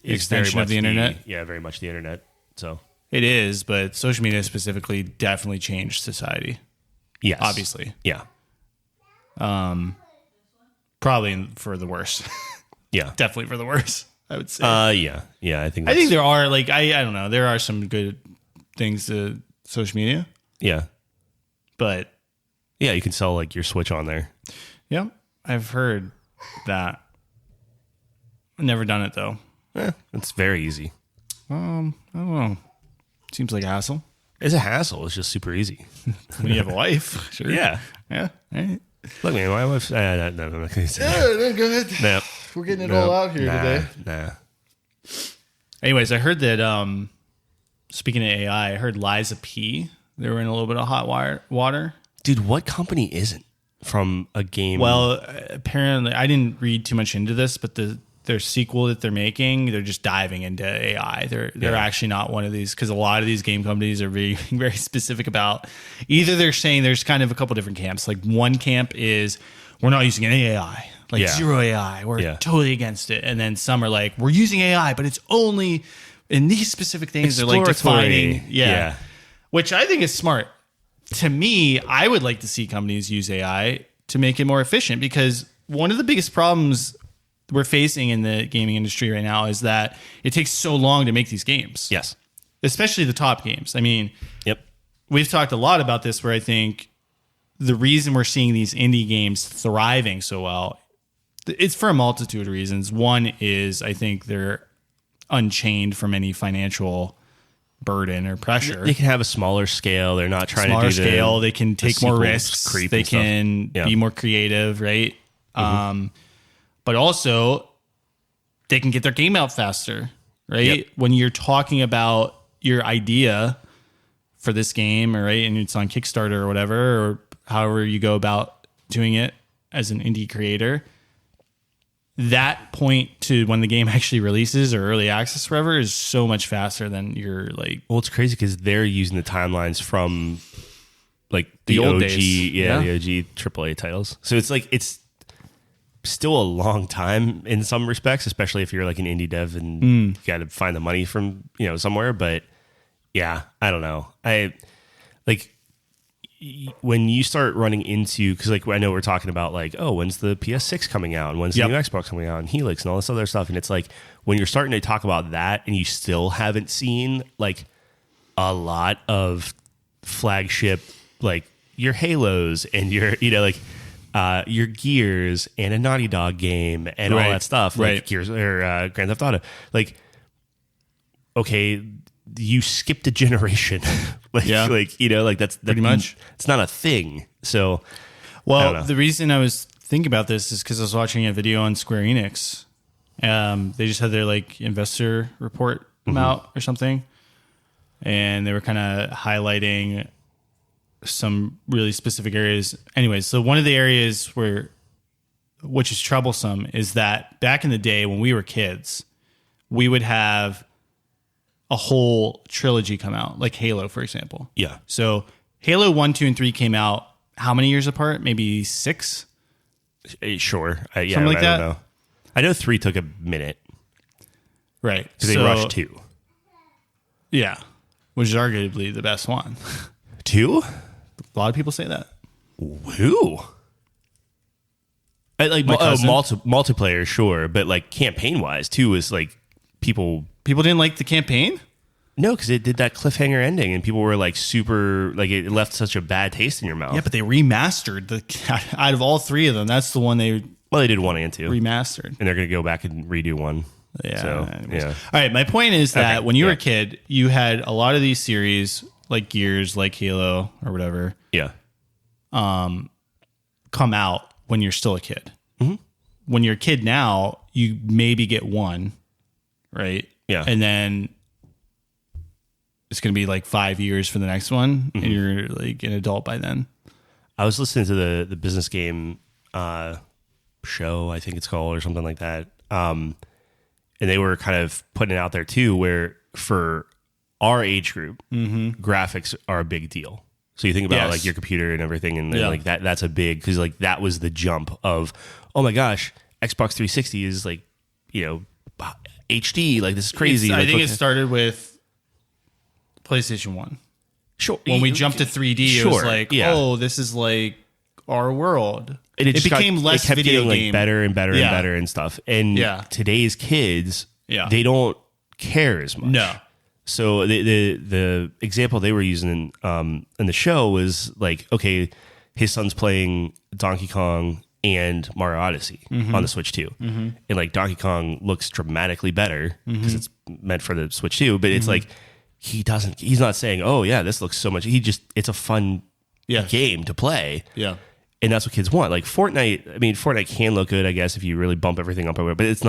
is extension of the internet. Very much the internet. So it is, but social media specifically definitely changed society. Yes. Obviously. Yeah. Probably for the worse. Yeah. Definitely for the worse, I would say. Yeah. I think there are like I don't know. There are some good things to social media, yeah. but Yeah, you can sell like your Switch on there. yeah, I've heard that. I've never done it though. It's very easy. I don't know. Seems like a hassle. It's a hassle. It's just super easy. When you have a wife, sure. Yeah. Yeah. All right. Look, man, my wife's... no, I'm not going to say No, go ahead. No. We're getting it all out here today. Nah. Anyways, I heard that, speaking of AI, I heard Liza P. They were in a little bit of hot water. Dude, what company isn't from a game? Well, apparently, I didn't read too much into this, but their sequel that they're making, they're just diving into AI. They're actually not one of these, because a lot of these game companies are very, very specific about, either they're saying there's kind of a couple different camps. Like one camp is, we're not using any AI, zero AI. We're totally against it. And then some are like, we're using AI, but it's only in these specific things. They're like defining. Yeah. Which I think is smart. To me, I would like to see companies use AI to make it more efficient, because one of the biggest problems we're facing in the gaming industry right now is that it takes so long to make these games. Yes. Especially the top games. I mean, Yep. We've talked a lot about this, where I think the reason we're seeing these indie games thriving so well, it's for a multitude of reasons. One is, I think they're unchained from any financial burden or pressure. They can have a smaller scale. They're not trying smaller to do scale. They can take more risks. They can be more creative, right? But also, they can get their game out faster, right? Yep. When you're talking about your idea for this game, right, and it's on Kickstarter or whatever, or however you go about doing it as an indie creator, that point to when the game actually releases or early access forever is so much faster than your like. Well, it's crazy because they're using the timelines from like the old OG, days. the OG AAA titles. So it's like it's still a long time in some respects, especially if you're like an indie dev and you got to find the money from somewhere. But yeah, I don't know. I like when you start running into, because like I know we're talking about like, oh, when's the PS6 coming out and when's the new Xbox coming out and Helix and all this other stuff, and it's like when you're starting to talk about that and you still haven't seen like a lot of flagship like your Halos and your your Gears and a Naughty Dog game and all that stuff, like Gears or Grand Theft Auto, like okay, you skipped a generation. That's pretty much. It's not a thing. So, well, the reason I was thinking about this is because I was watching a video on Square Enix. They just had their like investor report come out or something, and they were kind of highlighting some really specific areas. Anyways, so one of the areas which is troublesome, is that back in the day when we were kids, we would have a whole trilogy come out, like Halo, for example. Yeah. So Halo 1, 2, and 3 came out how many years apart? Maybe 6? Sure. Something like that? I don't know. I know 3 took a minute. Right. Because they rushed 2. Yeah. Which is arguably the best one. 2? A lot of people say that. Who? Like multiplayer, sure, but like campaign wise, 2 is like people didn't like the campaign. No, because it did that cliffhanger ending, and people were like super like it left such a bad taste in your mouth. Yeah, but they remastered out of all 3 of them. That's the one they did 1 and 2 remastered, and they're going to go back and redo 1. Yeah. So, yeah. All right. My point is that when you were a kid, you had a lot of these series like Gears, like Halo or whatever. Yeah. Come out when you're still a kid. Mm-hmm. When you're a kid now, you maybe get 1, right? Yeah. And then it's going to be like 5 years for the next one, and you're like an adult by then. I was listening to the business game show, I think it's called, or something like that. And they were kind of putting it out there too, where for our age group, graphics are a big deal. So you think about like your computer and everything, and like that's a big, because like that was the jump of, oh my gosh, Xbox 360 is like, HD, like this is crazy. I think it started with PlayStation 1. Sure. When we jumped to 3D, it was like, oh, this is like our world. And it became less it kept video getting game. like better and better and better and stuff. And today's kids, they don't care as much. No. So the example they were using in the show was like, okay, his son's playing Donkey Kong and Mario Odyssey on the Switch 2. And like Donkey Kong looks dramatically better because it's meant for the Switch 2, but it's like he's not saying, "Oh yeah, this looks so much." It's a fun game to play. Yeah. And that's what kids want. Like Fortnite, I mean, Fortnite can look good, I guess, if you really bump everything up, but that's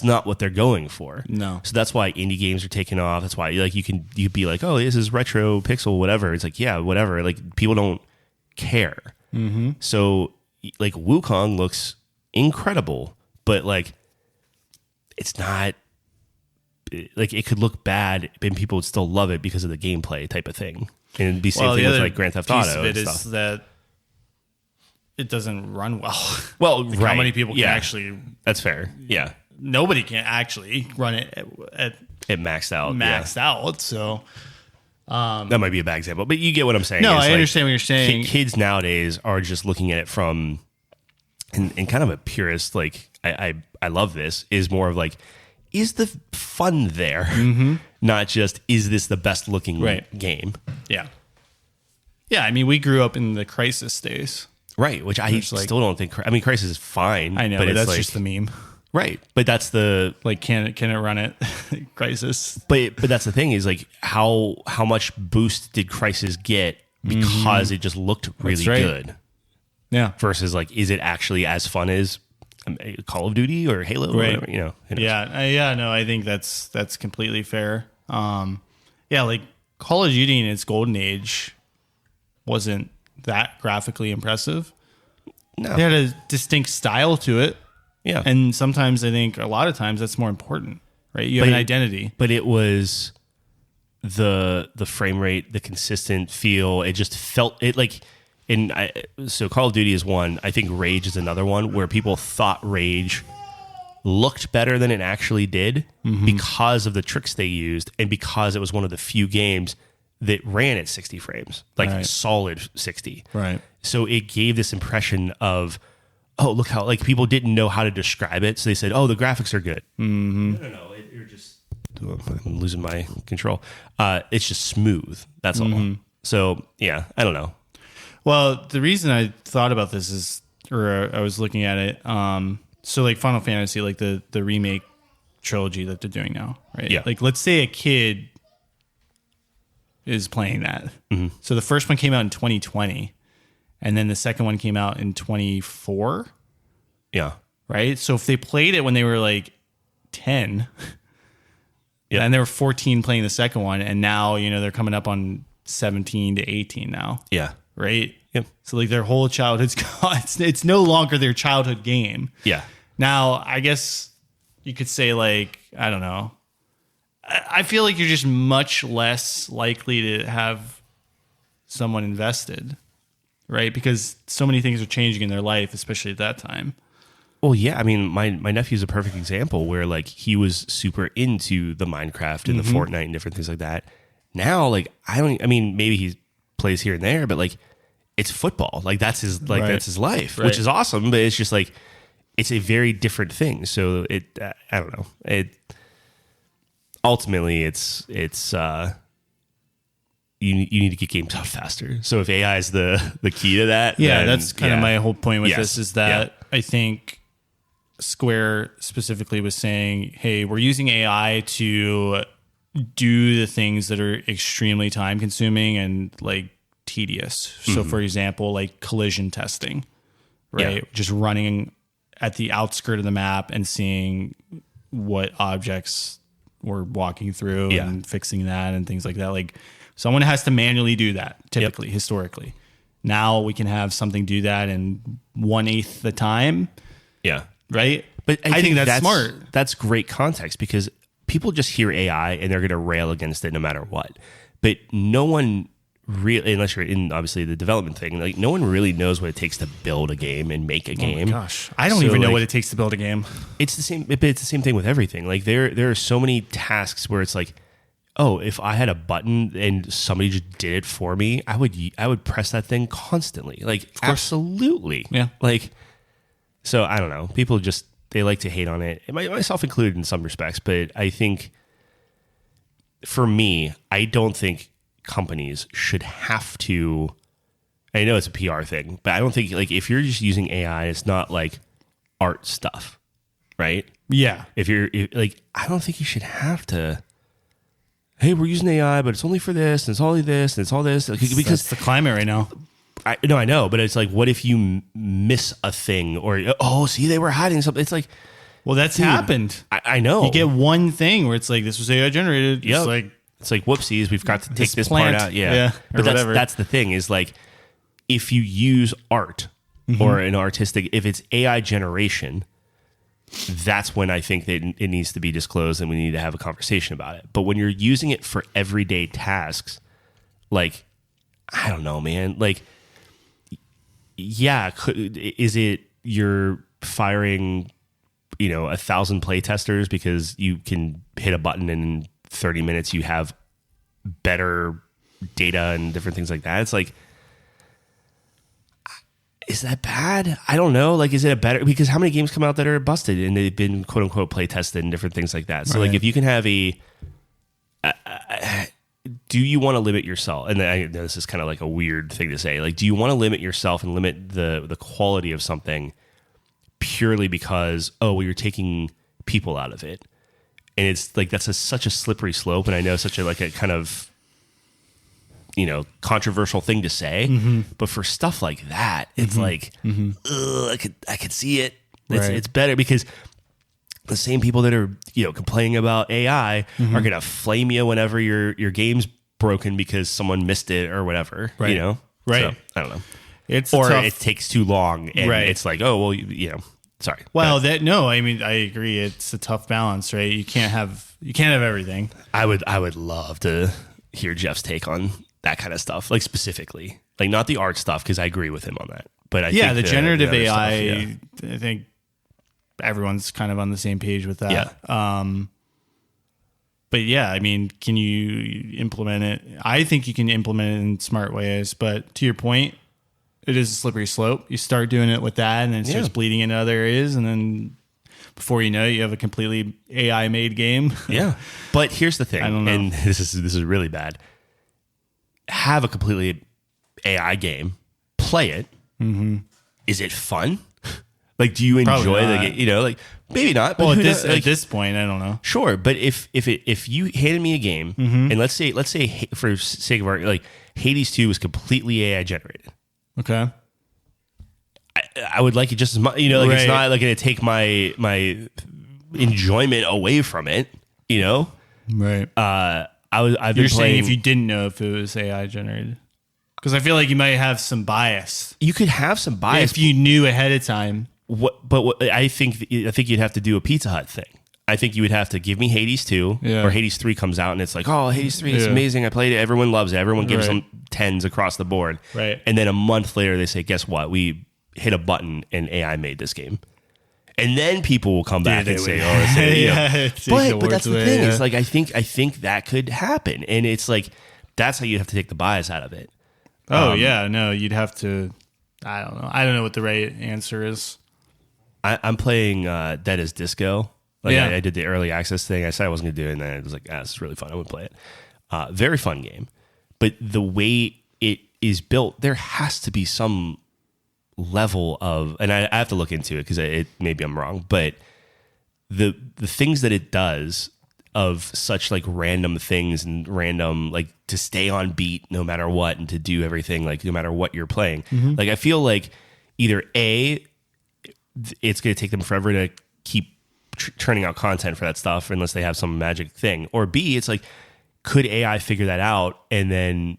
not what they're going for. No. So that's why indie games are taking off. That's why like you'd be like, oh, this is retro pixel, whatever. It's like, yeah, whatever. Like people don't care. So like Wukong looks incredible, but like it's not like it could look bad and people would still love it because of the gameplay type of thing. And it'd be same thing with like Grand Theft Auto. Of it and is stuff. that it doesn't run well. Well, like right. How many people can actually? That's fair. Yeah. Nobody can actually run it at it maxed out. Out. So that might be a bad example, but you get what I'm saying. No, I understand what you're saying. Kids nowadays are just looking at it from, and kind of a purist, like I love this, is more of like, is the fun there? Not just, is this the best looking game? Yeah. Yeah, I mean, we grew up in the Crisis days. Right, which I still don't think, I mean, Crisis is fine. I know, but it's that's like, just the meme. Right, but that's the like can it run it Crisis? But that's the thing is like how much boost did Crisis get because it just looked really good? Yeah. Versus like, is it actually as fun as Call of Duty or Halo? Or whatever, you know? No, I think that's completely fair. Like Call of Duty in its golden age wasn't that graphically impressive. No, it had a distinct style to it. Yeah. And sometimes I think a lot of times that's more important, right? You have an identity. But it was the frame rate, the consistent feel. It just felt it like so Call of Duty is one. I think Rage is another one where people thought Rage looked better than it actually did because of the tricks they used and because it was one of the few games that ran at 60 frames, like solid 60. Right. So it gave this impression of, oh, look how, like, people didn't know how to describe it. So they said, oh, the graphics are good. No, you're just, I'm losing my control. It's just smooth. That's all. So, yeah, I don't know. Well, the reason I thought about this is, or I was looking at it, so like Final Fantasy, like the remake trilogy that they're doing now, right? Yeah. Like, let's say a kid is playing that. So the first one came out in 2020. And then the second one came out in 24. Yeah. Right? So if they played it when they were like 10, and they were 14 playing the second one, and now, they're coming up on 17 to 18 now. Yeah. Right? Yep. So like their whole childhood's gone. It's no longer their childhood game. Yeah. Now, I guess you could say like, I don't know. I feel like you're just much less likely to have someone invested. Right, because so many things are changing in their life, especially at that time. Well, yeah, I mean, my nephew's a perfect example where like he was super into the Minecraft and the Fortnite and different things like that. Now, like maybe he plays here and there, but like it's football. Like that's his that's his life, which is awesome. But it's just like it's a very different thing. So I don't know. Ultimately, it's. You need to get games out faster. So if AI is the key to that, then, that's kind of my whole point with this is that I think Square specifically was saying, hey, we're using AI to do the things that are extremely time consuming and like tedious. So for example, like collision testing, right? Yeah. Just running at the outskirt of the map and seeing what objects we're walking through and fixing that and things like that. Like, someone has to manually do that, typically, historically. Now we can have something do that in 1/8 the time. Yeah. Right? But I think that's smart. That's great context because people just hear AI and they're going to rail against it no matter what. But no one really, unless you're in obviously the development thing, like no one really knows what it takes to build a game and make a game. Oh my gosh. I don't even know what it takes to build a game. It's the same, but it's the same thing with everything. Like there are so many tasks where it's like, oh, if I had a button and somebody just did it for me, I would press that thing constantly. Like, absolutely. Yeah. Like, so I don't know. People just, they like to hate on it, myself included in some respects. But I think for me, I don't think companies should have to, I know it's a PR thing, but I don't think, like, if you're just using AI, it's not like art stuff, right? Yeah. I don't think you should have to, hey, we're using AI, but it's only for this, and it's all this, and it's all this. Because that's the climate right now. I know, but it's like, what if you miss a thing, or see, they were hiding something? It's like, well, that's happened. I know. You get one thing where it's like, this was AI generated. Yep. It's like, whoopsies, we've got to take this part out. Yeah. But that's the thing is, like, if you use art or an artistic, if it's AI generation, that's when I think that it needs to be disclosed and we need to have a conversation about it. But when you're using it for everyday tasks, like, I don't know, man. Like, yeah, is it you're firing, 1,000 play testers because you can hit a button and in 30 minutes you have better data and different things like that? It's like, is that bad? I don't know. Like, is it a better, because how many games come out that are busted and they've been quote unquote play tested and different things like that? So like, if you can have do you want to limit yourself? And I know this is kind of like a weird thing to say. Like, do you want to limit yourself and limit the quality of something purely because, you're taking people out of it? And it's like, that's such a slippery slope. And I know such a kind of, controversial thing to say, but for stuff like that, it's like, I could see it. It's better because the same people that are, complaining about AI are going to flame you whenever your game's broken because someone missed it or whatever, Right. So, I don't know. It's or tough. it takes too long and it's like, sorry. Well, I agree. It's a tough balance, right? You can't have everything. I would love to hear Jeff's take on that kind of stuff, like specifically, like not the art stuff, because I agree with him on that. But I think the generative the AI, stuff, I think everyone's kind of on the same page with that. Yeah. But yeah, I mean, can you implement it? I think you can implement it in smart ways, but to your point, it is a slippery slope. You start doing it with that and then it starts bleeding into other areas, and then before you know it, you have a completely AI made game. Yeah. But here's the thing, I don't know. and this is really bad. Have a completely AI game, play it. Is it fun? Like, do you enjoy the game? Like, maybe not. But Well, at this point, I don't know. Sure, but if you handed me a game, and let's say for sake of argument, like Hades 2 was completely AI generated, Okay. I would like it just as much. It's not like going to take my enjoyment away from it. Right. I've been You're saying playing, if you didn't know if it was AI generated? Because I feel like you might have some bias. you could have some bias. If you knew ahead of time. I think you'd have to do a Pizza Hut thing. I think you would have to give me Hades 2 or Hades 3 comes out and it's like, oh, Hades 3 is amazing. I played it. Everyone loves it. Everyone gives them 10s across the board. Right. And then a month later they say, guess what? We hit a button and AI made this game. And then people will come back and say, but that's the thing. It's like, I think that could happen. And it's like, that's how you have to take the bias out of it. No, you'd have to, I don't know. I don't know what the right answer is. I'm playing Dead as Disco. I did the early access thing. I said I wasn't going to do it, and then I was like, this is really fun. I would play it. Very fun game. But the way it is built, there has to be some level of, and I have to look into it because maybe I'm wrong, but the things that it does of such like random things and random, like to stay on beat no matter what and to do everything, like no matter what you're playing. Like, I feel like either A, it's going to take them forever to keep churning out content for that stuff unless they have some magic thing, or B, it's like, could AI figure that out and then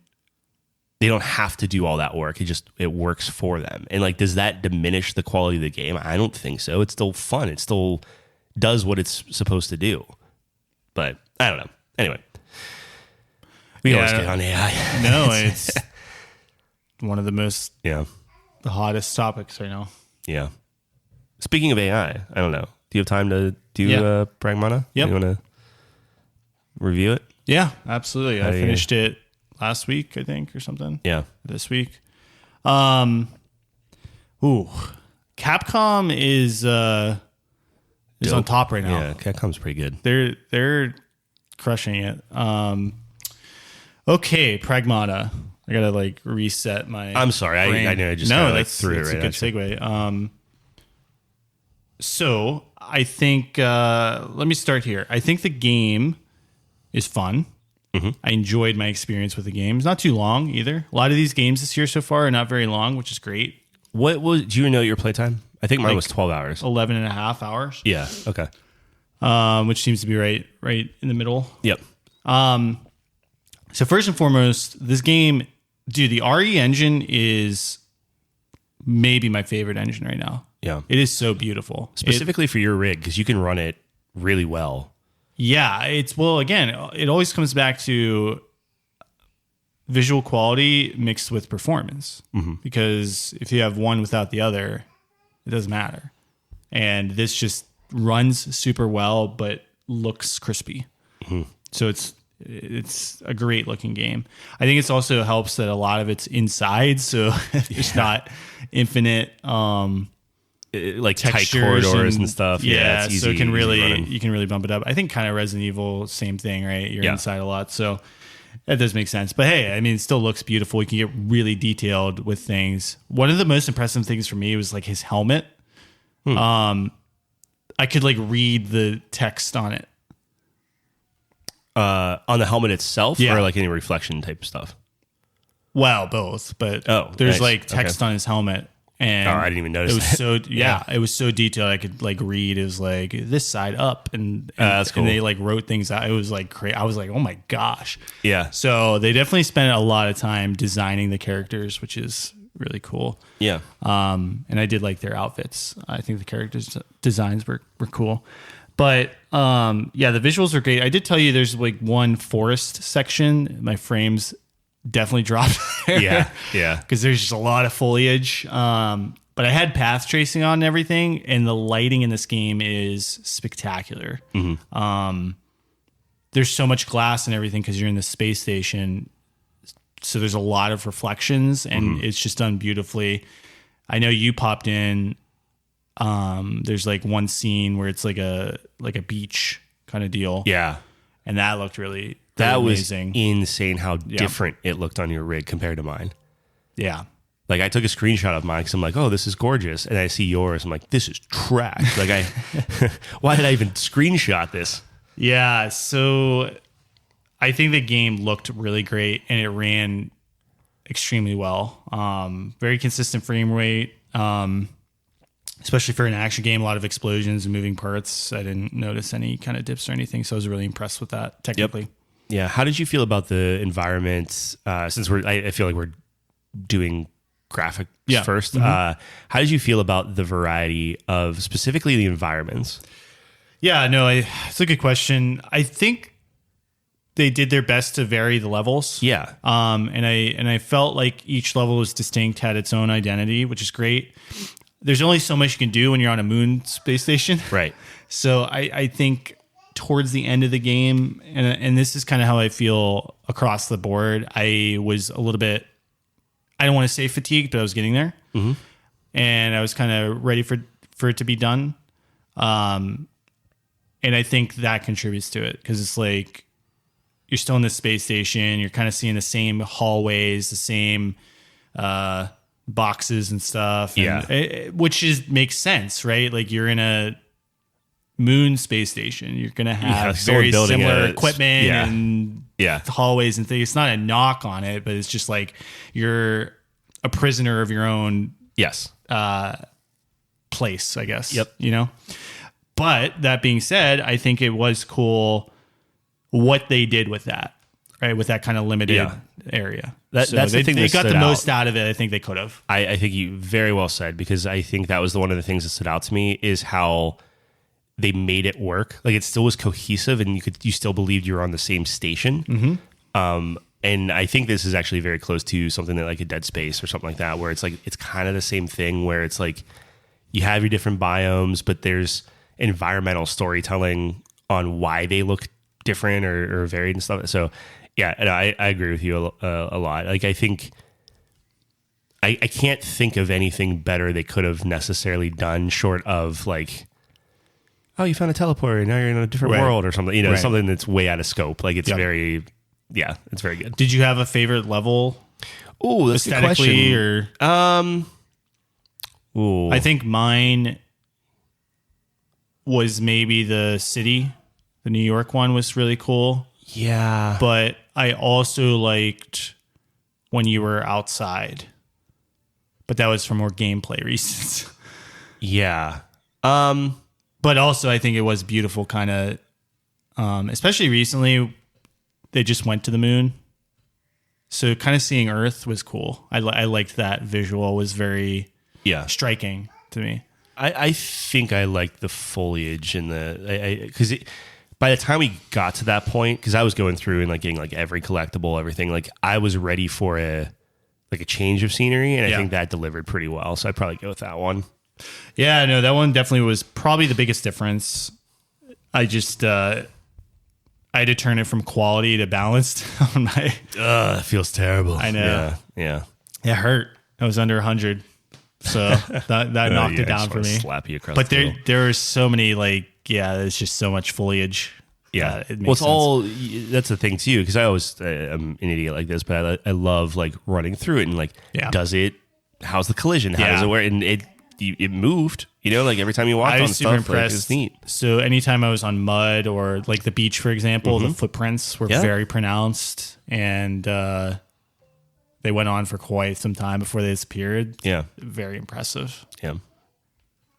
they don't have to do all that work? It works for them. And like, does that diminish the quality of the game? I don't think so. It's still fun. It still does what it's supposed to do. But I don't know. Anyway, we always get on AI. No, it's one of the most the hottest topics right now. Yeah. Speaking of AI, I don't know. Do you have time to do Pragmata? Yep. You want to review it? Yeah, absolutely. I do you- finished it last week, I think, or something. Yeah. This week. Capcom is on Dope. top right now. Yeah, Capcom's pretty good. They're crushing it. Okay, Pragmata. I gotta like reset my. I'm sorry. I know I just kinda, like, threw it that's right a good at you. segue. So I think let me start here. I think the game is fun. Mm-hmm. I enjoyed my experience with the game. It's not too long either. A lot of these games this year so far are not very long, which is great. Do you know your playtime? I think mine was 12 hours. 11 and a half hours. Yeah. Okay. Which seems to be right in the middle. Yep. So first and foremost, this game, dude, the RE engine is maybe my favorite engine right now. Yeah. It is so beautiful. Specifically for your rig, because you can run it really well. Again, it always comes back to visual quality mixed with performance. Mm-hmm. Because if you have one without the other, it doesn't matter. And this just runs super well, but looks crispy. Mm-hmm. So it's a great looking game. I think it also helps that a lot of it's inside, so there's not infinite Like tight textures corridors and stuff. Yeah, it's easy, so it can really running. you can really bump it up. I think kind of Resident Evil, same thing, right? You're Yeah. inside a lot, so that does make sense. But hey, I mean, it still looks beautiful. You can get really detailed with things. One of the most impressive things for me was like his helmet. I could like read the text on it. On the helmet itself, Yeah. or like any reflection type stuff. Well, both, but nice. there's like text on his helmet, and I didn't even notice it was that. so it was so detailed. I could like read. It was like this side up, and that's cool. And they like wrote things out. It was like crazy. I was like, oh my gosh. Yeah. So they definitely spent a lot of time designing the characters, which is really cool. Yeah. And I did like their outfits. I think the characters designs were cool. But the visuals are great. I did tell you there's like one forest section. My frames definitely dropped there. Yeah. Yeah. Because there's just a lot of foliage. But I had path tracing on and everything, and the lighting in this game is spectacular. Mm-hmm. There's so much glass and everything because you're in the space station. So there's a lot of reflections, and it's just done beautifully. I know you popped in. There's like one scene where it's like a beach kind of deal. Yeah. And that looked really That was amazing. insane how different it looked on your rig compared to mine. Yeah. Like I took a screenshot of mine because I'm like, oh, this is gorgeous. And I see yours. I'm like, this is trash. Like why did I even screenshot this? Yeah. So I think the game looked really great and it ran extremely well. Very consistent frame rate. Especially for an action game, a lot of explosions and moving parts. I didn't notice any kind of dips or anything. So I was really impressed with that technically. Yeah. How did you feel about the environment? Since I feel like we're doing graphics first. How did you feel about the variety of specifically the environments? Yeah, no, it's a good question. I think they did their best to vary the levels. Yeah. And I felt like each level was distinct, had its own identity, which is great. There's only so much you can do when you're on a moon space station. Right. So I think towards the end of the game, and this is kind of how I feel across the board, I was a little bit, I don't want to say fatigued, but I was getting there. Mm-hmm. And I was kind of ready for it to be done. And I think that contributes to it because it's like you're still in this space station. You're kind of seeing the same hallways, the same boxes and stuff. Which makes sense, right? Like you're in a moon space station. You're going to have very similar equipment and hallways and things. It's not a knock on it, but it's just like you're a prisoner of your own place, I guess. Yep. You know? But that being said, I think it was cool what they did with that, right? With that kind of limited area. That's the thing they that got the stood most out. out of it. I think they could have. I think you very well said, because I think that was one of the things that stood out to me is how they made it work. Like it still was cohesive and you still believed you were on the same station. Mm-hmm. And I think this is actually very close to something that like a Dead Space or something like that, where it's like, it's kind of the same thing where it's like you have your different biomes, but there's environmental storytelling on why they look different or varied and stuff. So yeah, and I agree with you a lot. Like I think I can't think of anything better they could have necessarily done short of like, oh, you found a teleporter and now you're in a different world or something, you know, something that's way out of scope. Like it's it's very good. Did you have a favorite level? Oh, that's a good question. Or I think mine was maybe the city. The New York one was really cool. Yeah. But I also liked when you were outside. But that was for more gameplay reasons. Yeah. But also I think it was beautiful kind of, especially recently, they just went to the moon. So kind of seeing Earth was cool. I liked that visual. Was very striking to me. I think I liked the foliage and because by the time we got to that point, because I was going through and like getting like every collectible, everything, like I was ready for a change of scenery, and I think that delivered pretty well. So I'd probably go with that one. Yeah, no, that one definitely was probably the biggest difference. I just I had to turn it from quality to balanced on my. It feels terrible. I know. Yeah. It hurt. I was under 100, so that knocked it down for me. Slap you across. But there are so many there's just so much foliage. Yeah, it's all. That's the thing too, because I always I'm an idiot like this, but I love like running through it and like, does it? How's the collision? How does it work? And it moved. You know, like every time you walked on stuff, like, it's neat. So anytime I was on mud or like the beach, for example, the footprints were very pronounced, and they went on for quite some time before they disappeared. Yeah, very impressive. Yeah,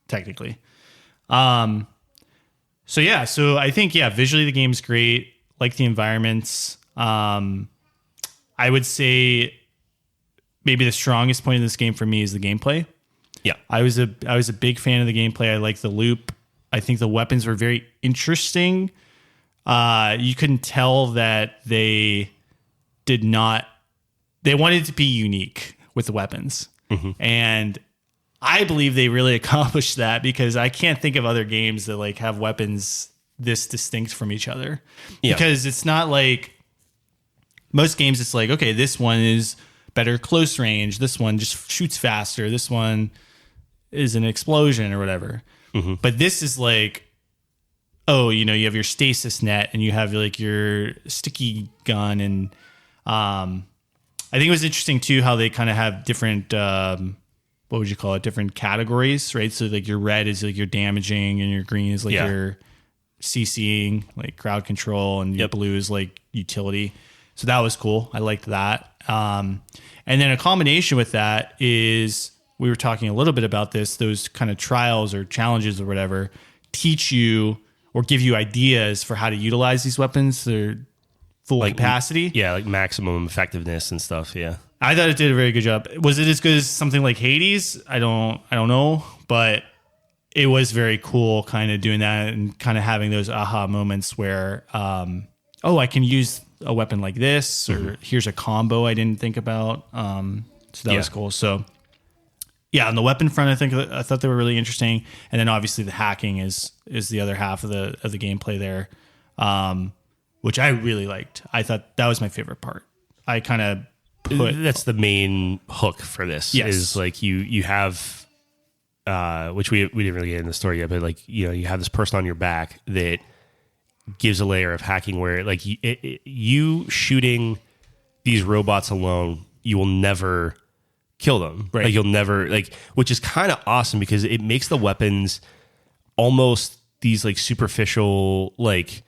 technically. So I think visually the game's great. Like the environments. I would say maybe the strongest point of this game for me is the gameplay. Yeah, I was a big fan of the gameplay. I liked the loop. I think the weapons were very interesting. You couldn't tell that they wanted to be unique with the weapons. And I believe they really accomplished that, because I can't think of other games that like have weapons this distinct from each other. Because it's not like most games. It's like, okay, this one is better close range. This one just shoots faster. This one is an explosion or whatever. But this is like, oh, you know, you have your stasis net and you have like your sticky gun. And I think it was interesting too how they kind of have different what would you call it? Different categories, right? So like your red is like your damaging, and your green is like your CCing, like crowd control, and your blue is like utility. So that was cool. I liked that. And then a combination with that is, we were talking a little bit about this, those kind of trials or challenges or whatever teach you or give you ideas for how to utilize these weapons to their full capacity. Yeah, like maximum effectiveness and stuff. Yeah. I thought it did a very good job. Was it as good as something like Hades? I don't know, but it was very cool kind of doing that and kind of having those aha moments where, I can use a weapon like this, or here's a combo I didn't think about. So that was cool. So on the weapon front, I thought they were really interesting. And then obviously the hacking is the other half of the gameplay there, which I really liked. I thought that was my favorite part. I kind of that's the main hook for this. Is like you have, which we didn't really get in the story yet, but like, you know, you have this person on your back that gives a layer of hacking where like you shooting these robots alone, you will never kill them. Right. Like you'll never which is kind of awesome, because it makes the weapons almost these like superficial, like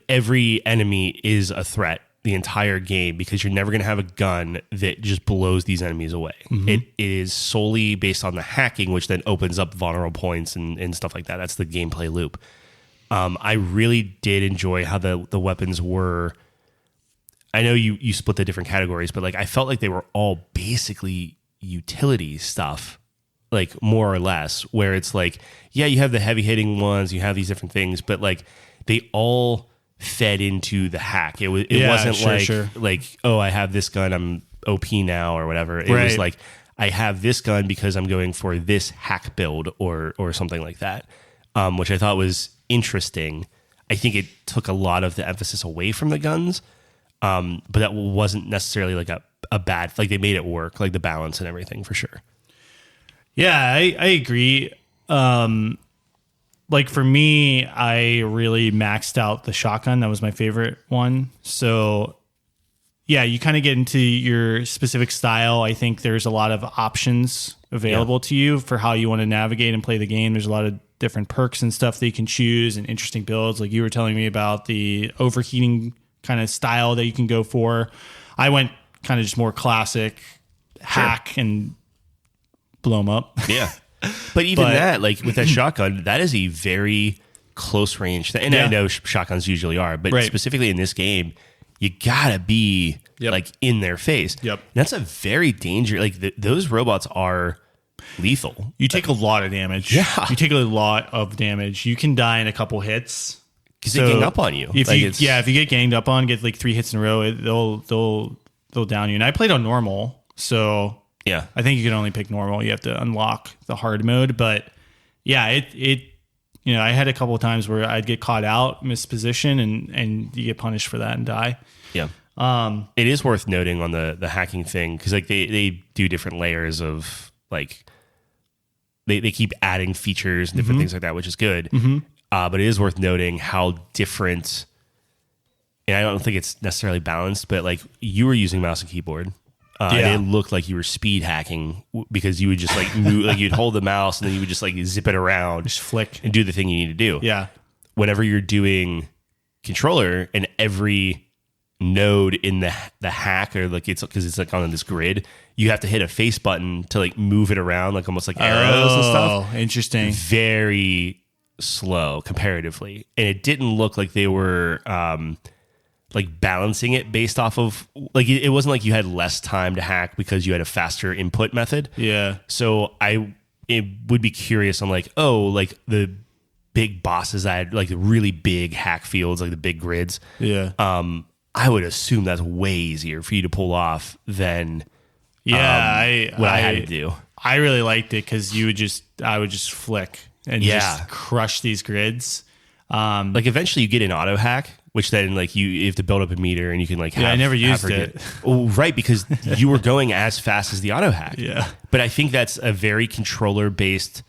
every enemy is a threat the entire game, because you're never going to have a gun that just blows these enemies away. It is solely based on the hacking, which then opens up vulnerable points and stuff like that. That's the gameplay loop. I really did enjoy how the weapons were. I know you split the different categories, but like I felt like they were all basically utility stuff, like more or less, where it's like, yeah, you have the heavy hitting ones, you have these different things, but like they all fed into the hack. It wasn't like, oh, I have this gun, I'm OP now or whatever. It was like, I have this gun because I'm going for this hack build or something like that, which I thought was interesting. I think it took a lot of the emphasis away from the guns. But that wasn't necessarily like a bad, like they made it work, like the balance and everything for sure. Yeah, I agree. Like for me, I really maxed out the shotgun. That was my favorite one. So yeah, you kind of get into your specific style. I think there's a lot of options available to you for how you want to navigate and play the game. There's a lot of different perks and stuff that you can choose and interesting builds. Like you were telling me about the overheating kind of style that you can go for. I went kind of just more classic hack and blow them up. Yeah. But even that, like with that shotgun, that is a very close range. And I know shotguns usually are, but specifically in this game, you gotta be like in their face. Yep. And that's a very dangerous, like those robots are lethal. You take a lot of damage. Yeah. You take a lot of damage. You can die in a couple hits. Because they gang up on you. If you get ganged up on, get like 3 hits in a row, they'll down you. And I played on normal, so yeah, I think you can only pick normal. You have to unlock the hard mode, but yeah, it I had a couple of times where I'd get caught out, miss position, and you get punished for that and die. Yeah. It is worth noting on the hacking thing because like they do different layers of like they keep adding features and different things like that, which is good. But it is worth noting how different, and I don't think it's necessarily balanced, but like you were using mouse and keyboard. And it looked like you were speed hacking because you would just like move, like you'd hold the mouse and then you would just like zip it around, just flick and do the thing you need to do. Yeah. Whenever you're doing controller and every node in the hack or like because it's like on this grid, you have to hit a face button to like move it around, like almost like arrows and stuff. Oh, interesting. Very slow comparatively, and it didn't look like they were like balancing it based off of like it wasn't like you had less time to hack because you had a faster input method. Yeah. So it would be curious on like like the big bosses that had like the really big hack fields, like the big grids. Yeah. I would assume that's way easier for you to pull off than what I had to do. I really liked it because I would just flick and just crush these grids. Like eventually you get an auto hack, which then like you have to build up a meter and you can like I never used it. Oh, right, because you were going as fast as the auto hack. Yeah. But I think that's a very controller based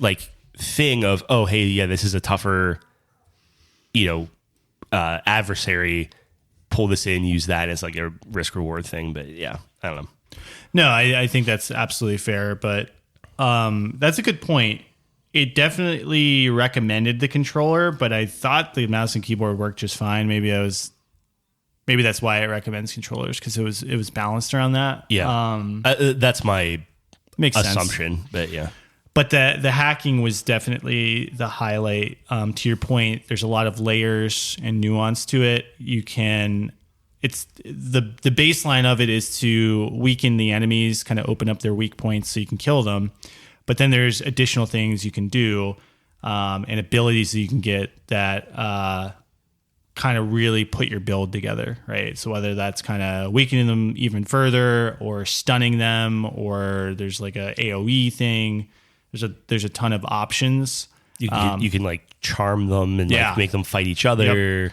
like thing of this is a tougher adversary. Pull this in, use that as like a risk reward thing. But yeah, I don't know. No, I think that's absolutely fair, but that's a good point. It definitely recommended the controller, but I thought the mouse and keyboard worked just fine. Maybe that's why it recommends controllers because it was balanced around that. Yeah, that's my assumption. Sense. But yeah, but the hacking was definitely the highlight. To your point, there's a lot of layers and nuance to it. It's the baseline of it is to weaken the enemies, kind of open up their weak points so you can kill them. But then there's additional things you can do and abilities that you can get that kind of really put your build together, right? So whether that's kind of weakening them even further or stunning them, or there's like a AoE thing. There's a ton of options. You can like charm them and like make them fight each other. Yep.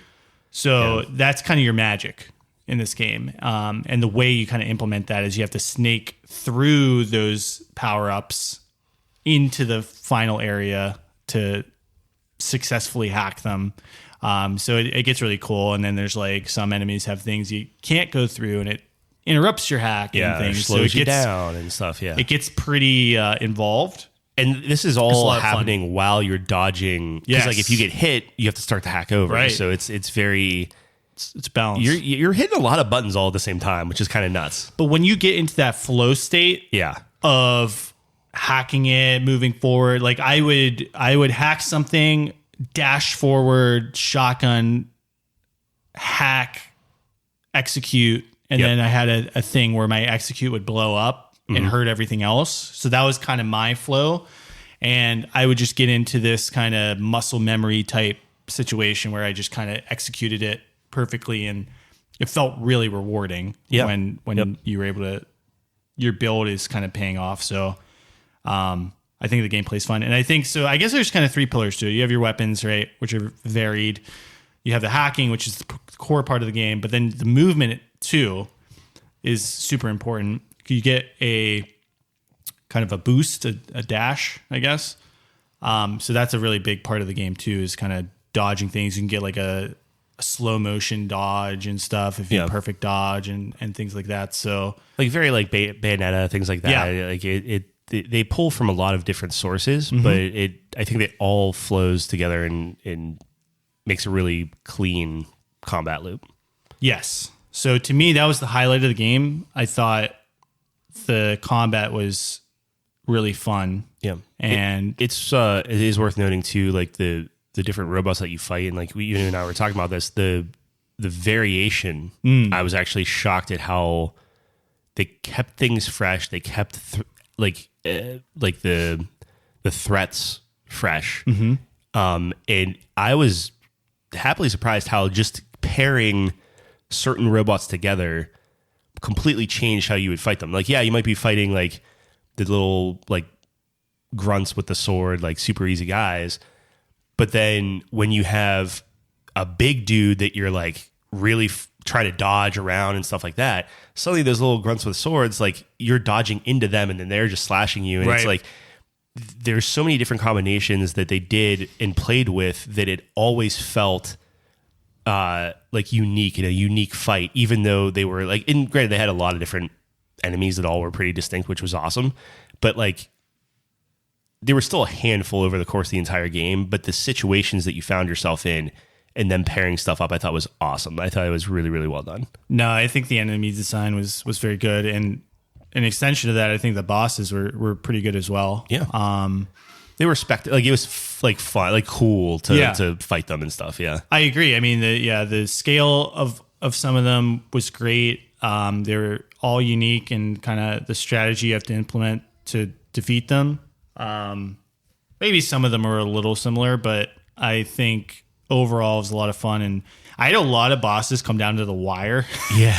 So that's kind of your magic in this game. And the way you kind of implement that is you have to snake through those power-ups into the final area to successfully hack them. So it gets really cool. And then there's like some enemies have things you can't go through and it interrupts your hack and things. Slows you down and stuff. Yeah. It gets pretty involved. And this is all happening while you're dodging. Because like if you get hit, you have to start the hack over. Right. So it's very... It's balanced. You're hitting a lot of buttons all at the same time, which is kind of nuts. But when you get into that flow state of hacking it, moving forward, like I would hack something, dash forward, shotgun, hack, execute, and then I had a thing where my execute would blow up and hurt everything else. So that was kind of my flow. And I would just get into this kind of muscle memory type situation where I just kind of executed it perfectly, and it felt really rewarding when you were able to, your build is kind of paying off. So I think the gameplay's fun. And I think so. I guess there's kind of three pillars to it. You have your weapons, right, which are varied. You have the hacking, which is the core part of the game. But then the movement, too, is super important. You get a kind of a boost, a dash, I guess. So that's a really big part of the game, too, is kind of dodging things. You can get like a slow motion dodge and stuff if you have perfect dodge and things like that. So like very like Bayonetta, things like that. Yeah. Like they pull from a lot of different sources, but I think it all flows together and makes a really clean combat loop. Yes. So to me, that was the highlight of the game. I thought the combat was really fun. Yeah. And it is worth noting too, like the different robots that you fight. And like you and I were talking about this, the variation, I was actually shocked at how they kept things fresh. They kept the threats fresh. And I was happily surprised how just pairing certain robots together completely changed how you would fight them. Like, yeah, you might be fighting like the little like grunts with the sword, like super easy guys. But then when you have a big dude that you're like really try to dodge around and stuff like that, suddenly those little grunts with swords, like you're dodging into them and then they're just slashing you. And it's like, there's so many different combinations that they did and played with that it always felt like unique in a unique fight, even though they were like, and granted, they had a lot of different enemies that all were pretty distinct, which was awesome. But like, there were still a handful over the course of the entire game, but the situations that you found yourself in and then pairing stuff up, I thought was awesome. I thought it was really, really well done. No, I think the enemy design was very good. And an extension of that, I think the bosses were pretty good as well. Yeah. They were like it was like fun, like cool to fight them and stuff. Yeah. I agree. I mean, the scale of some of them was great. They were all unique and kind of the strategy you have to implement to defeat them. Maybe some of them are a little similar, but I think overall it was a lot of fun. And I had a lot of bosses come down to the wire. Yeah.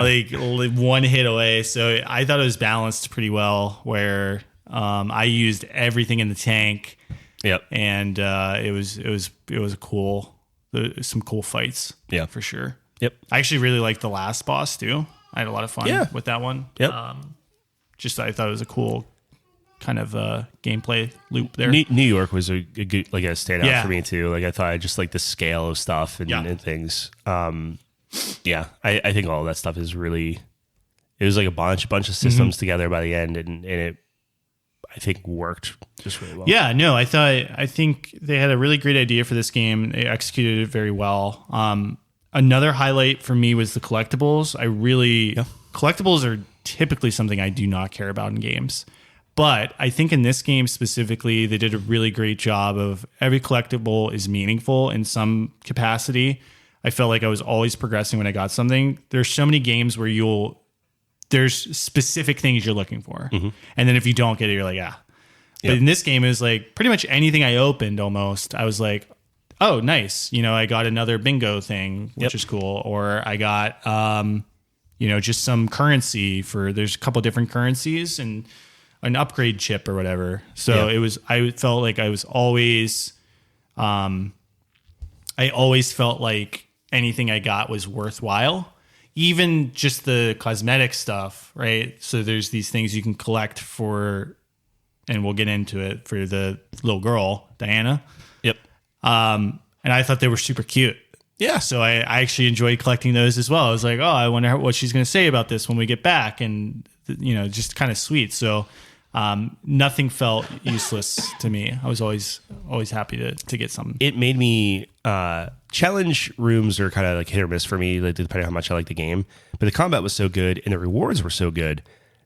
like one hit away. So I thought it was balanced pretty well where I used everything in the tank. Yep. And it was some cool fights. Yeah, for sure. Yep. I actually really liked the last boss too. I had a lot of fun with that one. Yep. I thought it was a cool kind of gameplay loop there. New York was a good, like a standout for me too. Like I thought I just like the scale of stuff and things. I think all of that stuff is really, it was like a bunch of systems together by the end and it, I think worked just really well. Yeah, no, I think they had a really great idea for this game. They executed it very well. Another highlight for me was the collectibles. Collectibles are typically something I do not care about in games. But I think in this game specifically, they did a really great job of every collectible is meaningful in some capacity. I felt like I was always progressing when I got something. There's so many games where there's specific things you're looking for. And then if you don't get it, you're like, But in this game, it was like pretty much anything I opened almost, I was like, oh, nice. I got another bingo thing, which is cool. Or I got, just some currency there's a couple different currencies and an upgrade chip or whatever. So I felt like I was always, I always felt like anything I got was worthwhile. Even just the cosmetic stuff, right? So there's these things you can collect for, and we'll get into it, for the little girl, Diana. Yep. And I thought they were super cute. Yeah. So I actually enjoyed collecting those as well. I was like, oh, I wonder what she's going to say about this when we get back. And, just kind of sweet. So nothing felt useless to me. I was always happy to get something. It made me challenge rooms are kind of like hit or miss for me, like, depending on how much I like the game. But the combat was so good and the rewards were so good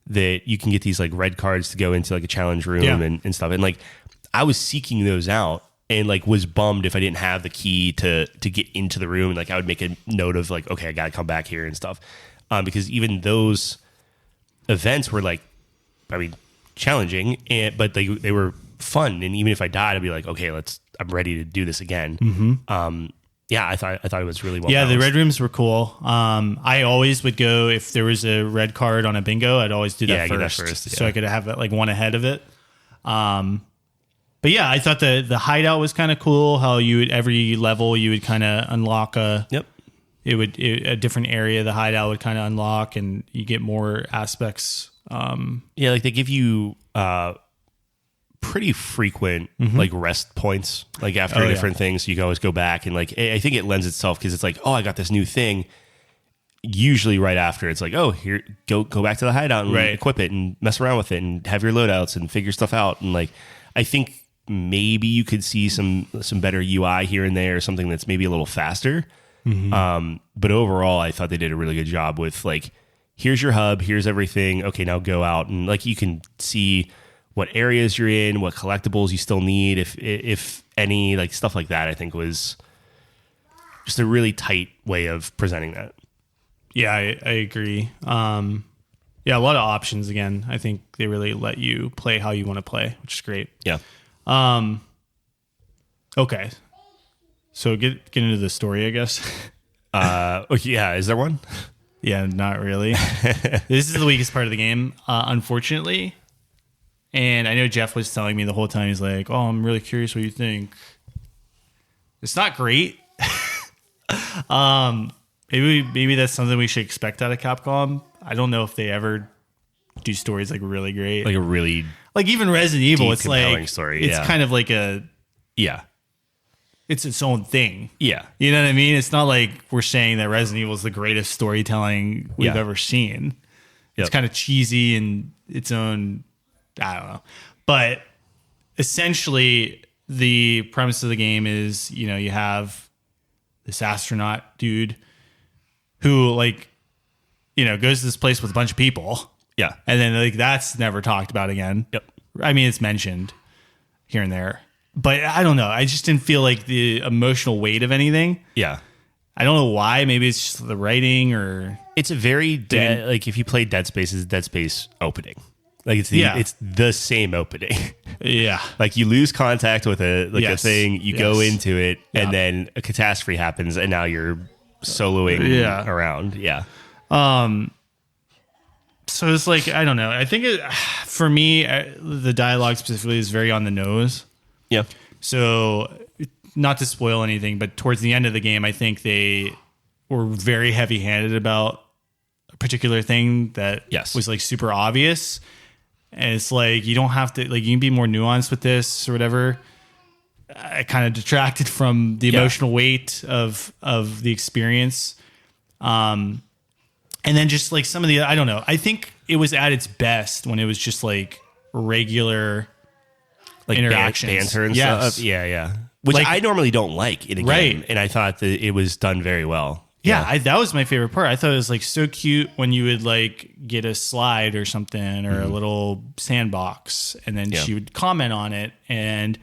that you can get these like red cards to go into like a challenge room and stuff. And like I was seeking those out and like was bummed if I didn't have the key to get into the room. And like I would make a note of like, okay, I got to come back here and stuff. Because even those events were like, challenging, but they were fun. And even if I died, I'd be like, okay, I'm ready to do this again. I thought it was really well. Yeah, balanced. the red rooms were cool. I always would go, if there was a red card on a bingo, I'd always do that first. Get that first, so I could have like one ahead of it. But yeah, I thought the hideout was kind of cool. How you would every level you would kind of unlock a a different area. The hideout would kind of unlock, and you get more aspects. Yeah, like they give you pretty frequent like rest points. Like after different things, you can always go back and like I think it lends itself because it's like, oh, I got this new thing. Usually right after it's like, oh, here go back to the hideout and equip it and mess around with it and have your loadouts and figure stuff out. And like I think maybe you could see some better UI here and there, something that's maybe a little faster. But overall, I thought they did a really good job with like, here's your hub, here's everything. Okay, now go out and like you can see what areas you're in, what collectibles you still need, if any, like stuff like that. I think was just a really tight way of presenting that. Yeah, I agree. Yeah, a lot of options again. I think they really let you play how you want to play, which is great. Yeah. Okay. So get into the story, I guess. Yeah, is there one? Yeah, not really. This is the weakest part of the game, unfortunately. And I know Jeff was telling me the whole time, he's like, oh, I'm really curious what you think. It's not great. Maybe that's something we should expect out of Capcom. I don't know if they ever do stories like really great. Like a really like even Resident Evil, it's like story. It's kind of like it's its own thing. Yeah. You know what I mean? It's not like we're saying that Resident Evil is the greatest storytelling we've ever seen. It's kind of cheesy and its own, I don't know. But essentially the premise of the game is, you know, you have this astronaut dude who like, you know, goes to this place with a bunch of people. Yeah. And then like that's never talked about again. Yep. I mean, it's mentioned here and there. But I don't know. I just didn't feel like the emotional weight of anything. Yeah. I don't know why. Maybe it's just the writing or... It's a very... like if you play Dead Space, it's a Dead Space opening. Like it's the same opening. Yeah. Like you lose contact with a thing, you go into it, and then a catastrophe happens, and now you're soloing around. Yeah. So it's like, I don't know. I think for me, the dialogue specifically is very on the nose. Yeah. So, not to spoil anything, but towards the end of the game, I think they were very heavy-handed about a particular thing that was like super obvious. And it's like, you don't have to, like, you can be more nuanced with this or whatever. I kind of detracted from the emotional weight of the experience. And then just like some of the, I don't know. I think it was at its best when it was just like regular like interactions, banter and stuff. Yeah. Which like, I normally don't like in a game, and I thought that it was done very well. Yeah, that was my favorite part. I thought it was like so cute when you would like get a slide or something or a little sandbox, and then she would comment on it. And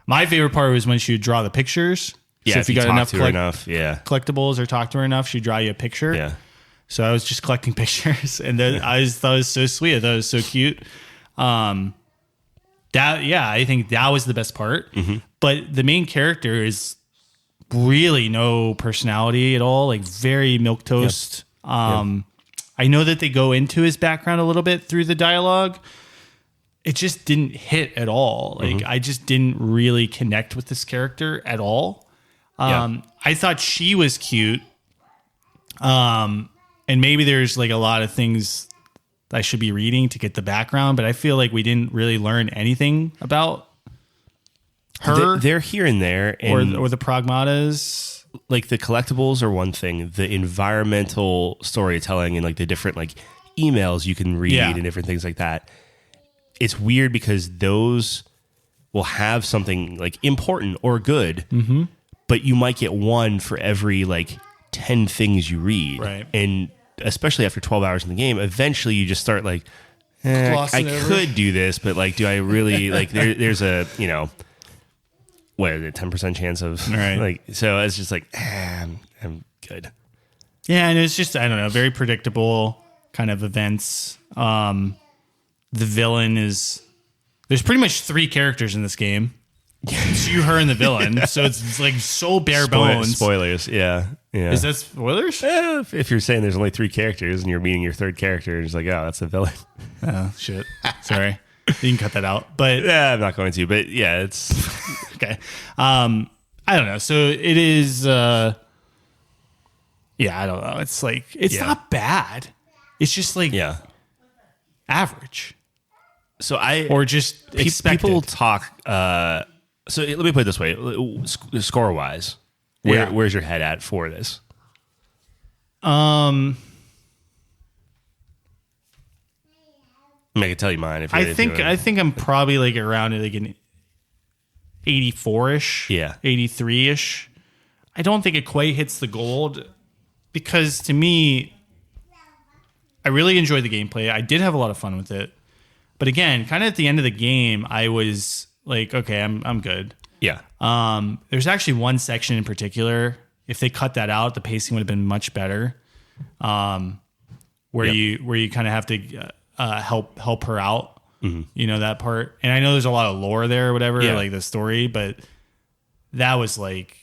my favorite part was when she would draw the pictures. Yeah, so if you got enough collectibles or talk to her enough, she'd draw you a picture. Yeah. So I was just collecting pictures, and then I thought it was so sweet. I thought it was so cute. I think that was the best part. But the main character is really no personality at all, like very milquetoast. I know that they go into his background a little bit through the dialogue. It just didn't hit at all. Like I just didn't really connect with this character at all. I thought she was cute. And maybe there's like a lot of things I should be reading to get the background, but I feel like we didn't really learn anything about her. They're here and there. And or the pragmatas. Like the collectibles are one thing. The environmental storytelling and like the different like emails you can read and different things like that. It's weird because those will have something like important or good, but you might get one for every like 10 things you read. Right. And especially after 12 hours in the game, eventually you just start like, I could do this, but like, do I really like, there's a, you know, what is it, 10% chance of like, so it's just like, I'm good. Yeah. And it's just, I don't know, very predictable kind of events. The villain is, there's pretty much 3 characters in this game. It's you, her, and the villain. So it's like so bare bones. Spoilers. Yeah. Is that spoilers? Yeah, if you're saying there's only 3 characters and you're meeting your 3rd character, it's like, oh, that's the villain. Oh, shit. Sorry. You can cut that out, but Yeah, I'm not going to, but yeah, it's okay. I don't know. So it is. Yeah, I don't know. It's like it's not bad. It's just like average. So or just expected. People talk. So let me put it this way: score wise, where's your head at for this? I can tell you mine. If I think I'm probably like around like an 84-ish, 83-ish. I don't think it quite hits the gold because to me, I really enjoyed the gameplay. I did have a lot of fun with it, but again, kind of at the end of the game, I was like, okay, I'm good. Yeah. There's actually one section in particular. If they cut that out, the pacing would have been much better. Where you kind of have to help her out. Mm-hmm. You know, that part. And I know there's a lot of lore there or whatever, like the story, but that was like,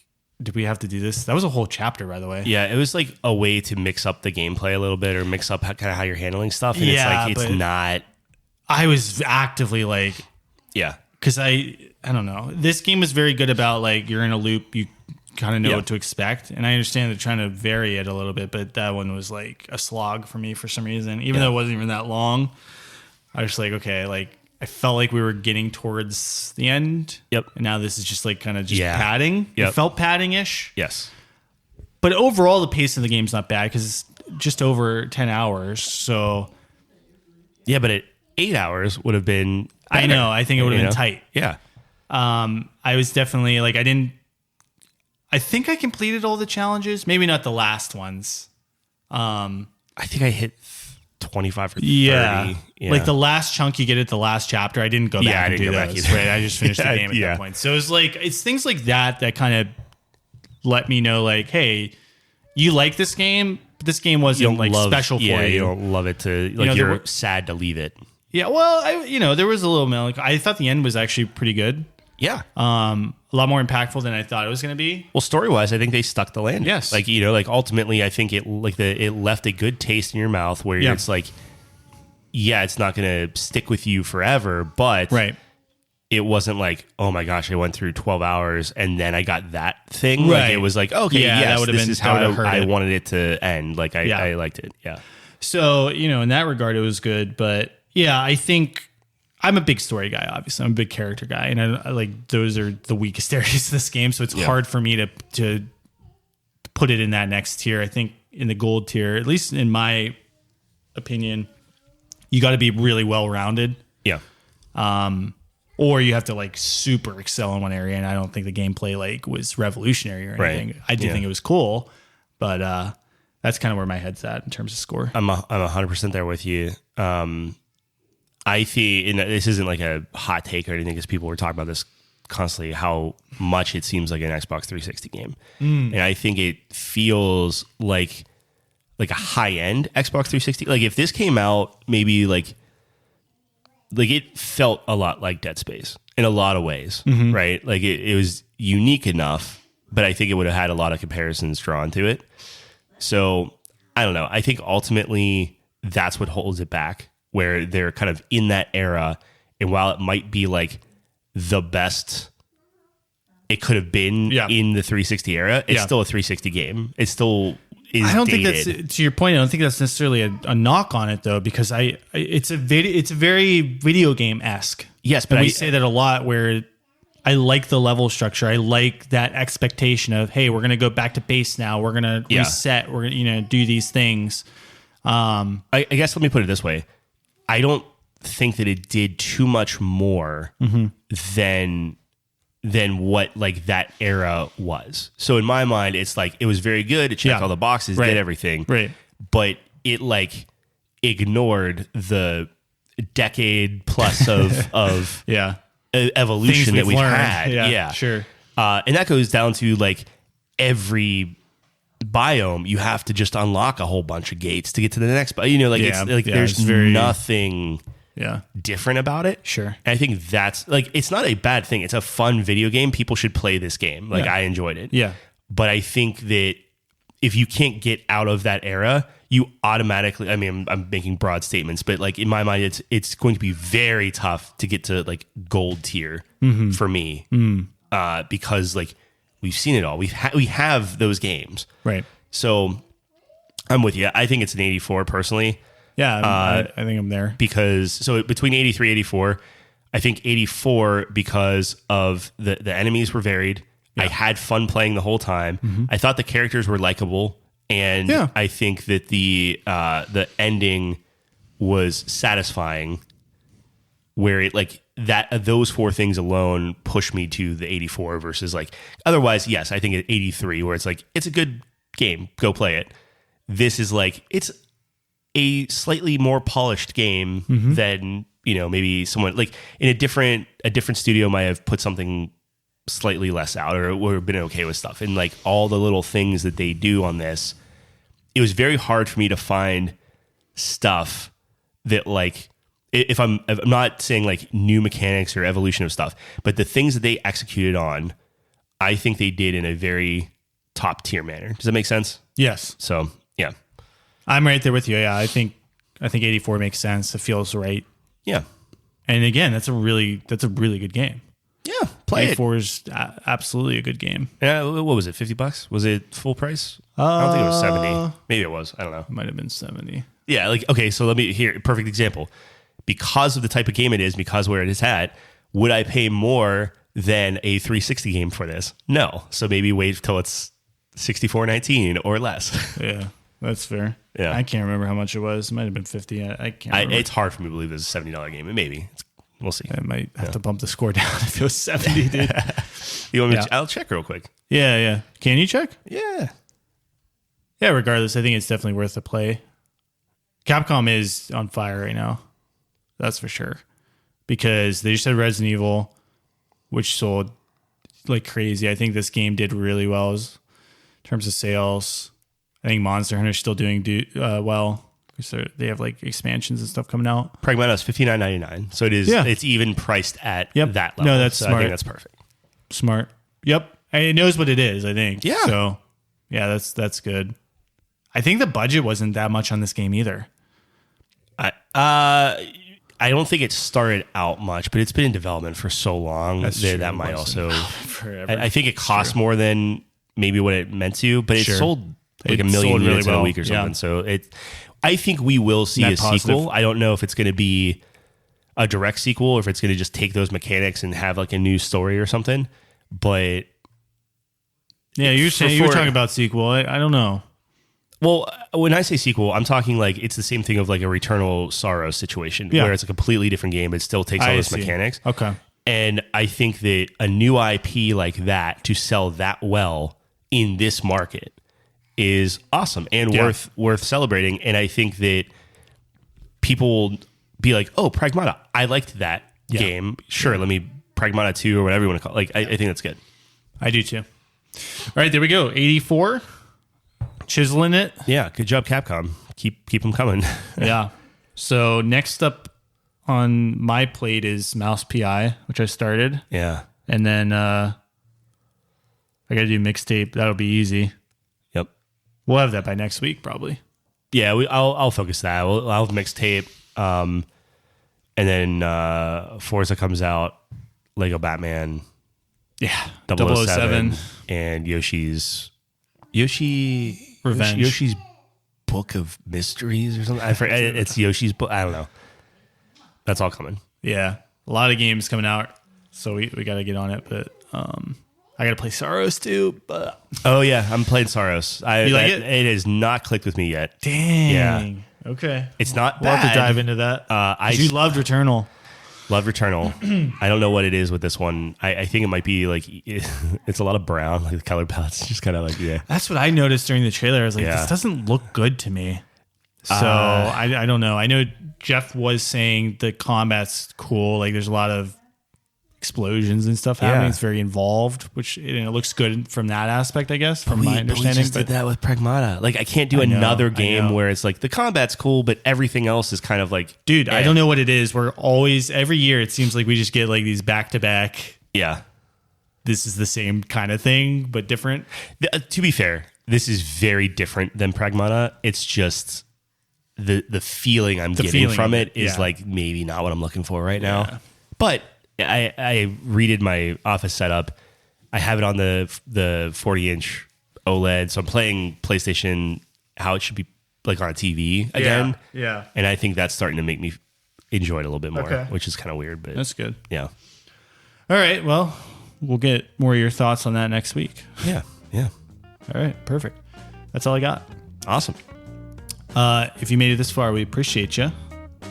did we have to do this? That was a whole chapter, by the way. Yeah, it was like a way to mix up the gameplay a little bit or mix up kind of how you're handling stuff. And it's not. I was actively like, yeah, because I don't know. This game was very good about like, you're in a loop. You kind of know what to expect. And I understand they're trying to vary it a little bit, but that one was like a slog for me for some reason. Even though it wasn't even that long, I was like, okay, like I felt like we were getting towards the end. Yep. And now this is just like kind of just padding. Yep. It felt padding-ish. Yes. But overall, the pace of the game's not bad because it's just over 10 hours. So. Yeah, but at 8 hours would have been. I know. I think it would have been tight. Yeah. I was definitely like, I think I completed all the challenges. Maybe not the last ones. I think I hit 25 or 30. Yeah. Like the last chunk you get at the last chapter. I didn't go back and do those. Right. I just finished the game at that point. So it's things like that kind of let me know like, hey, you like this game, but this game wasn't like special for you. You don't love it to like you're sad to leave it. Yeah. Well, there was a little like I thought the end was actually pretty good. Yeah. A lot more impactful than I thought it was going to be. Well, story-wise, I think they stuck the landing. Yes. Like, like ultimately, I think it left a good taste in your mouth where it's like, it's not going to stick with you forever, but it wasn't like, oh my gosh, I went through 12 hours and then I got that thing. Right. Like, it was like, okay, yes, this is how I wanted it to end. Like, I liked it. Yeah. So, in that regard, it was good. But yeah, I think I'm a big story guy, obviously. I'm a big character guy, and I like those are the weakest areas of this game. So it's hard for me to put it in that next tier. I think in the gold tier, at least in my opinion, you got to be really well rounded. Yeah. Or you have to like super excel in one area, and I don't think the gameplay like was revolutionary or anything. Right. I do think it was cool, but that's kind of where my head's at in terms of score. I'm 100% there with you. I think, and this isn't like a hot take or anything, because people were talking about this constantly, how much it seems like an Xbox 360 game. And I think it feels like a high-end Xbox 360. Like if this came out, maybe like it felt a lot like Dead Space in a lot of ways, right? Like it was unique enough, but I think it would have had a lot of comparisons drawn to it. So I don't know. I think ultimately that's what holds it back, where they're kind of in that era. And while it might be like the best it could have been in the 360 era, it's still a 360 game. It still is I don't dated. think that's, to your point, I don't think that's necessarily a knock on it though, because it's very video game-esque. Yes, but we say that a lot, where I like the level structure. I like that expectation of, hey, we're going to go back to base now. We're going to reset. We're going to do these things. I guess let me put it this way. I don't think that it did too much more than what like that era was. So in my mind, it's like it was very good. It checked all the boxes, did everything. Right. But it like ignored the decade plus of evolution that we've had. Yeah, sure. And that goes down to like every biome, you have to just unlock a whole bunch of gates to get to the next. But there's nothing different about it. Sure. And I think that's like, it's not a bad thing. It's a fun video game. People should play this game. Like I enjoyed it. Yeah. But I think that if you can't get out of that era, you automatically, I mean, I'm making broad statements, but like in my mind, it's going to be very tough to get to like gold tier for me because like we've seen it all. We have those games. Right. So I'm with you. I think it's an 84 personally. Yeah, I think I'm there. Because, so between 83, 84, I think 84 because of the enemies were varied. Yeah. I had fun playing the whole time. I thought the characters were likable. And I think that the ending was satisfying where it like that those four things alone push me to the 84 versus like otherwise, yes, I think at 83 where it's like, it's a good game. Go play it. This is like, it's a slightly more polished game than, you know, maybe someone like in a different studio might have put something slightly less out or been okay with stuff. And like all the little things that they do on this, it was very hard for me to find stuff that like, if I'm not saying like new mechanics or evolution of stuff, but the things that they executed on, I think they did in a very top tier manner. Does that make sense? Yes. So yeah, I'm right there with you. Yeah, I think 84 makes sense. It feels right. Yeah. And again, that's a really good game. Yeah, play 84 is absolutely a good game. Yeah, what was it? $50? Was it full price? I don't think it was 70. Maybe it was. I don't know. It might have been 70. Yeah, like okay, so let me here perfect example. Because of the type of game it is, because where it is at, would I pay more than a 360 game for this? No. So maybe wait till it's $64.19 or less. Yeah, that's fair. Yeah, I can't remember how much it was. It might have been 50. I can't remember. It's hard for me to believe it's a $70 game. It maybe. We'll see. I might have to bump the score down if it was 70, dude. You want me to I'll check real quick. Yeah. Can you check? Yeah. Yeah, regardless, I think it's definitely worth the play. Capcom is on fire right now. That's for sure. Because they just had Resident Evil, which sold like crazy. I think this game did really well in terms of sales. I think Monster Hunter is still doing well. So they have like expansions and stuff coming out. Pragmata is $59.99. So it is it's even priced at that level. No, that's smart. I think that's perfect. Smart. Yep. And it knows what it is, I think. Yeah. So yeah, that's good. I think the budget wasn't that much on this game either. I don't think it started out much, but it's been in development for so long that might also forever. I think it cost more than maybe what it meant to, but it sold like a million units in a week or something. Yeah. So I think we will see a sequel. I don't know if it's going to be a direct sequel or if it's going to just take those mechanics and have like a new story or something. But yeah, you're talking about sequel. I don't know. Well, when I say sequel, I'm talking like it's the same thing of like a Returnal Sorrow situation where it's a completely different game, but still takes all those mechanics. Okay. And I think that a new IP like that to sell that well in this market is awesome and worth celebrating. And I think that people will be like, oh, Pragmata, I liked that game. Sure, let me Pragmata 2 or whatever you want to call it. Like, I think that's good. I do too. All right, there we go. 84. Chiseling it. Yeah, good job, Capcom. Keep them coming. Yeah. So next up on my plate is Mouse PI, which I started. Yeah. And then I got to do mixtape. That'll be easy. Yep. We'll have that by next week, probably. Yeah, I'll focus that. I'll have mixtape. And then Forza comes out, Lego Batman. Yeah. 007. And Yoshi's Revenge. Yoshi's Book of Mysteries or something. I forget. It's Yoshi's book. I don't know. That's all coming. Yeah. A lot of games coming out. So we got to get on it. But I got to play Saros too. But oh, yeah. I'm playing Saros. You like it? It has not clicked with me yet. Dang. Yeah. Okay. It's not we'll bad. have to dive into that. You loved Returnal. Love Returnal. I don't know what it is with this one. I think it might be like it's a lot of brown, like the color palette's just kind of like That's what I noticed during the trailer. I was like, this doesn't look good to me. So I don't know. I know Jeff was saying the combat's cool. Like there's a lot of explosions and stuff happening. It's very involved, which it looks good from that aspect, I guess, from my understanding. We just did that with Pragmata. Like I can't do another game where it's like the combat's cool, but everything else is kind of like, dude, I don't know what it is. We're always every year it seems like we just get like these back to back. Yeah, this is the same kind of thing but different. To be fair, this is very different than Pragmata. It's just the feeling I'm getting from it is like maybe not what I'm looking for right now. But I redid my office setup. I have it on the 40-inch OLED, so I'm playing PlayStation how it should be like on a TV again. Yeah. And I think that's starting to make me enjoy it a little bit more, which is kind of weird, but that's good. Yeah. All right. Well, we'll get more of your thoughts on that next week. Yeah. All right. Perfect. That's all I got. Awesome. If you made it this far, we appreciate you.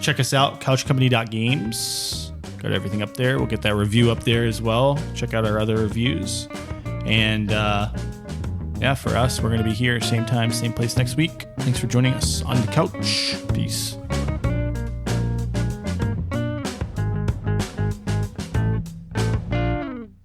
Check us out, couchcompany.games. Got everything up there. We'll get that review up there as well. Check out our other reviews. And for us, we're going to be here same time, same place next week. Thanks for joining us on the couch. Peace.